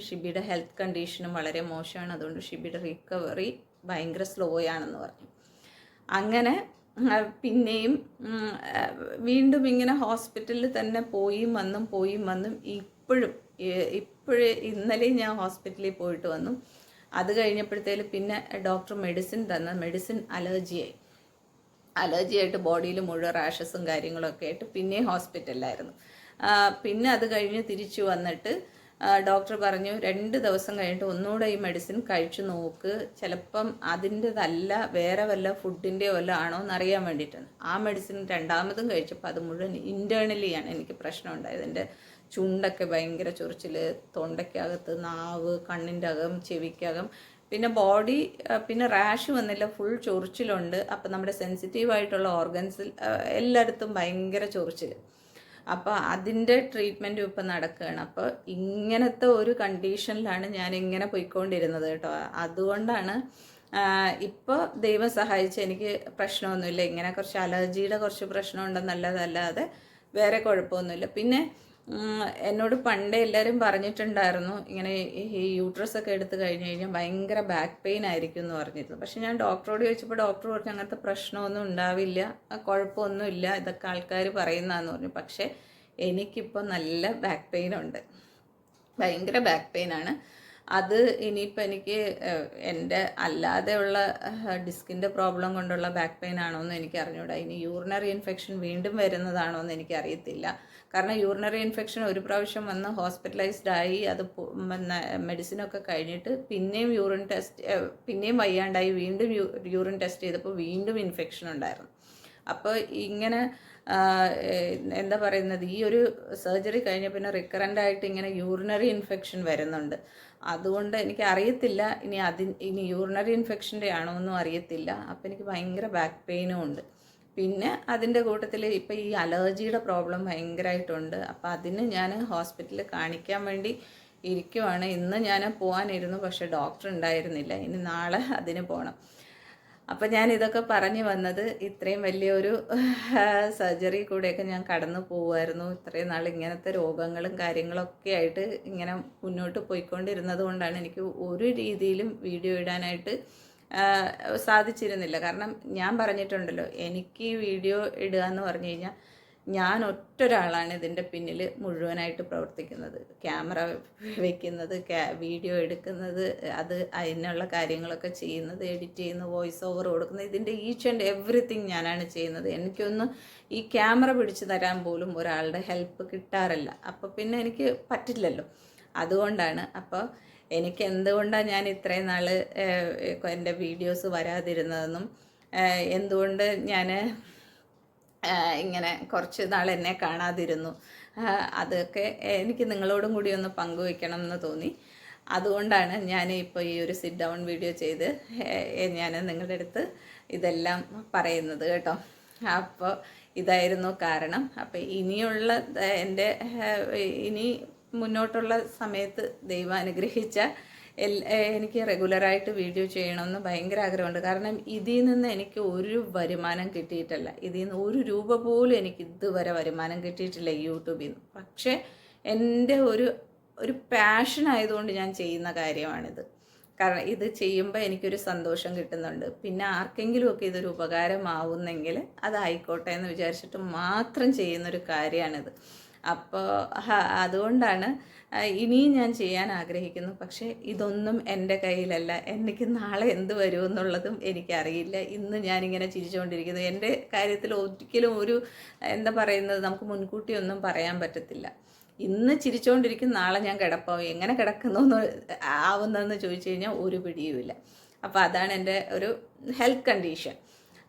ഷിബിയുടെ ഹെൽത്ത് കണ്ടീഷനും വളരെ മോശമാണ്, അതുകൊണ്ട് ഷിബിയുടെ റിക്കവറി ഭയങ്കര സ്ലോ ആണെന്ന് പറഞ്ഞു. അങ്ങനെ പിന്നെയും വീണ്ടും ഇങ്ങനെ ഹോസ്പിറ്റലിൽ തന്നെ പോയും വന്നും ഇപ്പോഴും ഇന്നലെയും ഞാൻ ഹോസ്പിറ്റലിൽ പോയിട്ട് വന്നു. അത് കഴിഞ്ഞപ്പോഴത്തേലും പിന്നെ ഡോക്ടർ മെഡിസിൻ തന്ന മെഡിസിൻ അലർജിയായിട്ട് ബോഡിയിൽ മുഴുവൻ റാഷസും കാര്യങ്ങളൊക്കെ ആയിട്ട് പിന്നെയും ഹോസ്പിറ്റലിലായിരുന്നു. പിന്നെ അത് കഴിഞ്ഞ് തിരിച്ചു വന്നിട്ട് ഡോക്ടർ പറഞ്ഞു 2 ദിവസം കഴിഞ്ഞിട്ട് ഒന്നുകൂടെ ഈ മെഡിസിൻ കഴിച്ചു നോക്ക്, ചിലപ്പം അതിൻ്റെതല്ല വേറെ വല്ല ഫുഡിൻ്റെ വല്ല ആണോ എന്നറിയാൻ വേണ്ടിയിട്ടാണ്. ആ മെഡിസിൻ രണ്ടാമതും കഴിച്ചപ്പോൾ അത് മുഴുവൻ ഇൻറ്റേർണലിയാണ് എനിക്ക് പ്രശ്നം ഉണ്ടായത്. എൻ്റെ ചുണ്ടൊക്കെ ഭയങ്കര ചൊറിച്ചിൽ, തൊണ്ടയ്ക്കകത്ത്, നാവ്, കണ്ണിൻ്റെ അകം, ചെവിക്കകം, പിന്നെ ബോഡി, പിന്നെ റാഷ് വന്നില്ല, ഫുൾ ചൊറിച്ചിലുണ്ട്. അപ്പം നമ്മുടെ സെൻസിറ്റീവായിട്ടുള്ള ഓർഗൻസിൽ എല്ലായിടത്തും ഭയങ്കര ചൊറിച്ചിൽ. അപ്പോൾ അതിൻ്റെ ട്രീറ്റ്മെൻറ്റും ഇപ്പം നടക്കുകയാണ്. അപ്പോൾ ഇങ്ങനത്തെ ഒരു കണ്ടീഷനിലാണ് ഞാൻ ഇങ്ങനെ പോയിക്കൊണ്ടിരുന്നത് കേട്ടോ. അതുകൊണ്ടാണ് ഇപ്പോൾ ദൈവം സഹായിച്ച് എനിക്ക് പ്രശ്നമൊന്നുമില്ല. ഇങ്ങനെ കുറച്ച് അലർജിയുടെ കുറച്ച് പ്രശ്നമുണ്ടെന്നല്ലാതെ വേറെ കുഴപ്പമൊന്നുമില്ല. പിന്നെ എന്നോട് പണ്ടേ എല്ലാവരും പറഞ്ഞിട്ടുണ്ടായിരുന്നു, ഇങ്ങനെ ഈ യൂട്രസൊക്കെ എടുത്ത് കഴിഞ്ഞാൽ ഭയങ്കര ബാക്ക് പെയിൻ ആയിരിക്കും എന്ന് പറഞ്ഞിരുന്നു. പക്ഷെ ഞാൻ ഡോക്ടറോട് ചോദിച്ചപ്പോൾ ഡോക്ടർ പറഞ്ഞു അങ്ങനത്തെ പ്രശ്നമൊന്നും ഉണ്ടാവില്ല, കുഴപ്പമൊന്നുമില്ല, ഇതൊക്കെ ആൾക്കാർ പറയുന്നതെന്ന് പറഞ്ഞു. പക്ഷേ എനിക്കിപ്പോൾ നല്ല ബാക്ക് പെയിനുണ്ട്, ഭയങ്കര ബാക്ക് പെയിനാണ്. അത് ഇനിയിപ്പോൾ എനിക്ക് എൻ്റെ അല്ലാതെയുള്ള ഡിസ്കിൻ്റെ പ്രോബ്ലം കൊണ്ടുള്ള ബാക്ക് പെയിൻ ആണോ എന്ന് എനിക്ക് അറിഞ്ഞൂടാ. ഇനി യൂറിനറി ഇൻഫെക്ഷൻ വീണ്ടും വരുന്നതാണോ എന്ന് എനിക്കറിയത്തില്ല. കാരണം യൂറിനറി ഇൻഫെക്ഷൻ ഒരു പ്രാവശ്യം വന്ന് ഹോസ്പിറ്റലൈസ്ഡ് ആയി, അത് മെഡിസിനൊക്കെ കഴിഞ്ഞിട്ട് പിന്നെയും പിന്നെയും വയ്യാണ്ടായി, വീണ്ടും യൂറിൻ ടെസ്റ്റ് ചെയ്തപ്പോൾ വീണ്ടും ഇൻഫെക്ഷൻ ഉണ്ടായിരുന്നു. അപ്പോൾ ഇങ്ങനെ എന്താ പറയുന്നത്, ഈ ഒരു സർജറി കഴിഞ്ഞ പിന്നെ റിക്കറൻ്റ് ആയിട്ട് ഇങ്ങനെ യൂറിനറി ഇൻഫെക്ഷൻ വരുന്നുണ്ട്. അതുകൊണ്ട് എനിക്ക് അറിയത്തില്ല ഇനി യൂറിനറി ഇൻഫെക്ഷൻ്റെ ആണോ എന്നും അറിയത്തില്ല. അപ്പോൾ എനിക്ക് ഭയങ്കര ബാക്ക് പെയിനും ഉണ്ട്. പിന്നെ അതിൻ്റെ കൂട്ടത്തിൽ ഇപ്പോൾ ഈ അലർജിയുടെ പ്രോബ്ലം ഭയങ്കരമായിട്ടുണ്ട്. അപ്പോൾ അതിന് ഞാൻ ഹോസ്പിറ്റലിൽ കാണിക്കാൻ വേണ്ടി ഇരിക്കുവാണ്. ഇന്ന് ഞാൻ പോകാനിരുന്നു, പക്ഷേ ഡോക്ടർ ഉണ്ടായിരുന്നില്ല. ഇനി നാളെ അതിന് പോകണം. അപ്പം ഞാൻ ഇതൊക്കെ പറഞ്ഞു വന്നത്, ഇത്രയും വലിയൊരു സർജറി കൂടെയൊക്കെ ഞാൻ കടന്നു പോവുമായിരുന്നു. ഇത്രയും നാൾ ഇങ്ങനത്തെ രോഗങ്ങളും കാര്യങ്ങളൊക്കെ ആയിട്ട് ഇങ്ങനെ മുന്നോട്ട് പോയിക്കൊണ്ടിരുന്നത് കൊണ്ടാണ് എനിക്ക് ഒരു രീതിയിലും വീഡിയോ ഇടാനായിട്ട് സാധിച്ചിരുന്നില്ല. കാരണം ഞാൻ പറഞ്ഞിട്ടുണ്ടല്ലോ, എനിക്ക് വീഡിയോ ഇടുക എന്ന് പറഞ്ഞു കഴിഞ്ഞാൽ ഞാൻ ഒറ്റൊരാളാണ് ഇതിൻ്റെ പിന്നിൽ മുഴുവനായിട്ട് പ്രവർത്തിക്കുന്നത്. ക്യാമറ വയ്ക്കുന്നത്, വീഡിയോ എടുക്കുന്നത്, അതിനുള്ള കാര്യങ്ങളൊക്കെ ചെയ്യുന്നത്, എഡിറ്റ് ചെയ്യുന്നത്, വോയിസ് ഓവർ കൊടുക്കുന്നത്, ഇതിൻ്റെ ഈച്ച് ആൻഡ് എവറിത്തിങ് ഞാനാണ് ചെയ്യുന്നത്. എനിക്കൊന്ന് ഈ ക്യാമറ പിടിച്ചു തരാൻ പോലും ഒരാളുടെ ഹെൽപ്പ് കിട്ടാറില്ല. അപ്പോൾ പിന്നെ എനിക്ക് പറ്റില്ലല്ലോ, അതുകൊണ്ടാണ്. അപ്പോൾ എനിക്ക് എന്തുകൊണ്ടാണ് ഞാൻ ഇത്രയും നാൾ എൻ്റെ വീഡിയോസ് വരാതിരുന്നതെന്നും എന്തുകൊണ്ട് ഞാൻ ഇങ്ങനെ കുറച്ച് നാൾ എന്നെ കാണാതിരുന്നു, അതൊക്കെ എനിക്ക് നിങ്ങളോടും കൂടി ഒന്ന് പങ്കുവയ്ക്കണം എന്ന് തോന്നി. അതുകൊണ്ടാണ് ഞാൻ ഇപ്പോൾ ഈ ഒരു സിറ്റ് ഡൗൺ വീഡിയോ ചെയ്ത് ഞാൻ നിങ്ങളുടെ അടുത്ത് ഇതെല്ലാം പറയുന്നത് കേട്ടോ. അപ്പോൾ ഇതായിരുന്നു കാരണം. അപ്പോൾ ഇനിയുള്ള എൻ്റെ ഇനി മുന്നോട്ടുള്ള സമയത്ത് ദൈവം അനുഗ്രഹിച്ച എനിക്ക് റെഗുലറായിട്ട് വീഡിയോ ചെയ്യണമെന്ന് ഭയങ്കര ആഗ്രഹമുണ്ട്. കാരണം ഇതിൽ നിന്ന് എനിക്ക് ഒരു വരുമാനം കിട്ടിയിട്ടില്ല. ഇതിൽ നിന്ന് ഒരു രൂപ പോലും എനിക്ക് ഇതുവരെ വരുമാനം കിട്ടിയിട്ടില്ല യൂട്യൂബിൽ നിന്ന്. പക്ഷേ എൻ്റെ ഒരു പാഷൻ ആയതുകൊണ്ട് ഞാൻ ചെയ്യുന്ന കാര്യമാണിത്. കാരണം ഇത് ചെയ്യുമ്പോൾ എനിക്കൊരു സന്തോഷം കിട്ടുന്നുണ്ട്. പിന്നെ ആർക്കെങ്കിലുമൊക്കെ ഇതൊരു ഉപകാരമാവുന്നെങ്കിൽ അതായിക്കോട്ടെ എന്ന് വിചാരിച്ചിട്ട് മാത്രം ചെയ്യുന്നൊരു കാര്യമാണിത്. അപ്പോൾ അതുകൊണ്ടാണ് ഇനിയും ഞാൻ ചെയ്യാൻ ആഗ്രഹിക്കുന്നു. പക്ഷേ ഇതൊന്നും എൻ്റെ കയ്യിലല്ല. എനിക്ക് നാളെ എന്ത് വരുമെന്നുള്ളതും എനിക്കറിയില്ല. ഇന്ന് ഞാനിങ്ങനെ ചിരിച്ചുകൊണ്ടിരിക്കുന്നു. എൻ്റെ കാര്യത്തിൽ ഒരിക്കലും എന്താ പറയുന്നത്, നമുക്ക് മുൻകൂട്ടി ഒന്നും പറയാൻ പറ്റത്തില്ല. ഇന്ന് ചിരിച്ചുകൊണ്ടിരിക്കും, നാളെ ഞാൻ കിടപ്പാവും. എങ്ങനെ കിടക്കുന്നു ആവുന്നതെന്ന് ചോദിച്ചു കഴിഞ്ഞാൽ ഒരു പിടിയുമില്ല. അപ്പോൾ അതാണ് എൻ്റെ ഒരു ഹെൽത്ത് കണ്ടീഷൻ.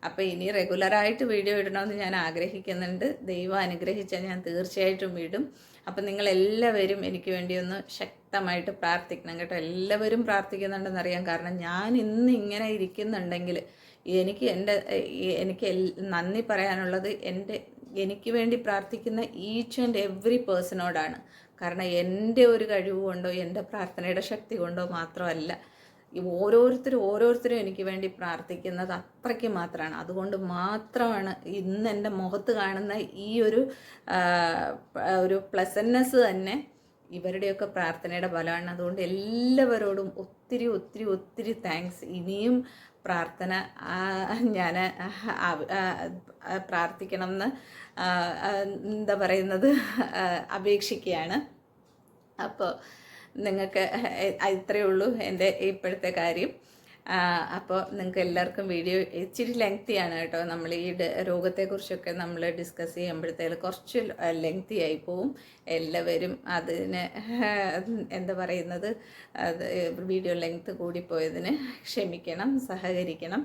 അപ്പോൾ ഇനി റെഗുലറായിട്ട് വീഡിയോ ഇടണമെന്ന് ഞാൻ ആഗ്രഹിക്കുന്നുണ്ട്. ദൈവം അനുഗ്രഹിച്ചാൽ ഞാൻ തീർച്ചയായിട്ടും ഇടും. അപ്പം നിങ്ങളെല്ലാവരും എനിക്ക് വേണ്ടി ഒന്ന് ശക്തമായിട്ട് പ്രാർത്ഥിക്കണം കേട്ടോ. എല്ലാവരും പ്രാർത്ഥിക്കുന്നുണ്ടെന്നറിയാം. കാരണം ഞാൻ ഇന്ന് ഇങ്ങനെ ഇരിക്കുന്നുണ്ടെങ്കിൽ എനിക്ക് നന്ദി പറയാനുള്ളത് എനിക്ക് വേണ്ടി പ്രാർത്ഥിക്കുന്ന ഈച്ച് ആൻഡ് എവറി പേഴ്സണോടാണ്. കാരണം എൻ്റെ ഒരു കഴിവ് കൊണ്ടോ എൻ്റെ പ്രാർത്ഥനയുടെ ശക്തി കൊണ്ടോ മാത്രമല്ല, ഓരോരുത്തരും എനിക്ക് വേണ്ടി പ്രാർത്ഥിക്കുന്നത് അത്രയ്ക്ക് മാത്രമാണ്. അതുകൊണ്ട് മാത്രമാണ് ഇന്ന് എൻ്റെ മുഖത്ത് കാണുന്ന ഈ ഒരു പ്ലസൻനെസ് തന്നെ ഇവരുടെയൊക്കെ പ്രാർത്ഥനയുടെ ഫലമാണ്. അതുകൊണ്ട് എല്ലാവരോടും ഒത്തിരി താങ്ക്സ്. ഇനിയും പ്രാർത്ഥന ഞാൻ പ്രാർത്ഥിക്കണം എന്ന് എന്താ പറയുന്നത്, അപേക്ഷിക്കുകയാണ്. അപ്പോൾ നിങ്ങൾക്ക് ഇത്രയേ ഉള്ളൂ എൻ്റെ ഇപ്പോഴത്തെ കാര്യം. അപ്പോൾ നിങ്ങൾക്ക് എല്ലാവർക്കും വീഡിയോ ഇച്ചിരി ലെങ്തിയാണ് കേട്ടോ. നമ്മൾ ഈ രോഗത്തെക്കുറിച്ചൊക്കെ നമ്മൾ ഡിസ്കസ് ചെയ്യുമ്പോഴത്തേക്ക് കുറച്ച് ലെങ്തി ആയി പോവും. എല്ലാവരും അതിന് എന്താ പറയുന്നത്, വീഡിയോ ലെങ്ത് കൂടിപ്പോയതിന് ക്ഷമിക്കണം, സഹകരിക്കണം.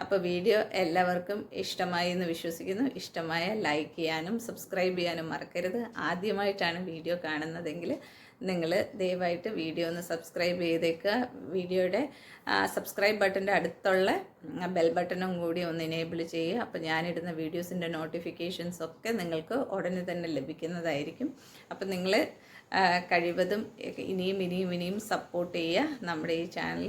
അപ്പോൾ വീഡിയോ എല്ലാവർക്കും ഇഷ്ടമായി എന്ന് വിശ്വസിക്കുന്നു. ഇഷ്ടമായ ലൈക്ക് ചെയ്യാനും സബ്സ്ക്രൈബ് ചെയ്യാനും മറക്കരുത്. ആദ്യമായിട്ടാണ് വീഡിയോ കാണുന്നതെങ്കിൽ നിങ്ങൾ ദയവായിട്ട് വീഡിയോ ഒന്ന് സബ്സ്ക്രൈബ് ചെയ്തേക്കുക. വീഡിയോയുടെ സബ്സ്ക്രൈബ് ബട്ടൻ്റെ അടുത്തുള്ള ബെൽ ബട്ടണും കൂടി ഒന്ന് എനേബിൾ ചെയ്യുക. അപ്പോൾ ഞാനിടുന്ന വീഡിയോസിൻ്റെ നോട്ടിഫിക്കേഷൻസ് ഒക്കെ നിങ്ങൾക്ക് ഉടനെ തന്നെ ലഭിക്കുന്നതായിരിക്കും. അപ്പോൾ നിങ്ങൾ കഴിവതും ഇനിയും സപ്പോർട്ട് ചെയ്യുക. നമ്മുടെ ഈ ചാനൽ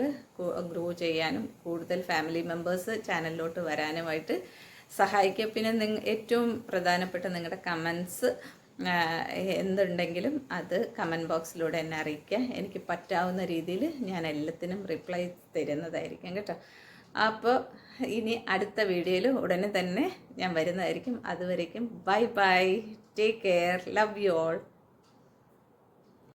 ഗ്രോ ചെയ്യാനും കൂടുതൽ ഫാമിലി മെമ്പേഴ്സ് ചാനലിലോട്ട് വരാനുമായിട്ട് സഹായിക്കുക. പിന്നെ ഏറ്റവും പ്രധാനപ്പെട്ട നിങ്ങളുടെ കമൻസ് എന്തുണ്ടെങ്കിലും അത് കമൻറ്റ് ബോക്സിലൂടെ എന്നെ അറിയിക്കുക. എനിക്ക് പറ്റാവുന്ന രീതിയിൽ ഞാൻ എല്ലാത്തിനും റിപ്ലൈ തരുന്നതായിരിക്കും കേട്ടോ. അപ്പോൾ ഇനി അടുത്ത വീഡിയോയിൽ ഉടനെ തന്നെ ഞാൻ വരുന്നതായിരിക്കും. അതുവരേക്കും bye, take care, love you all.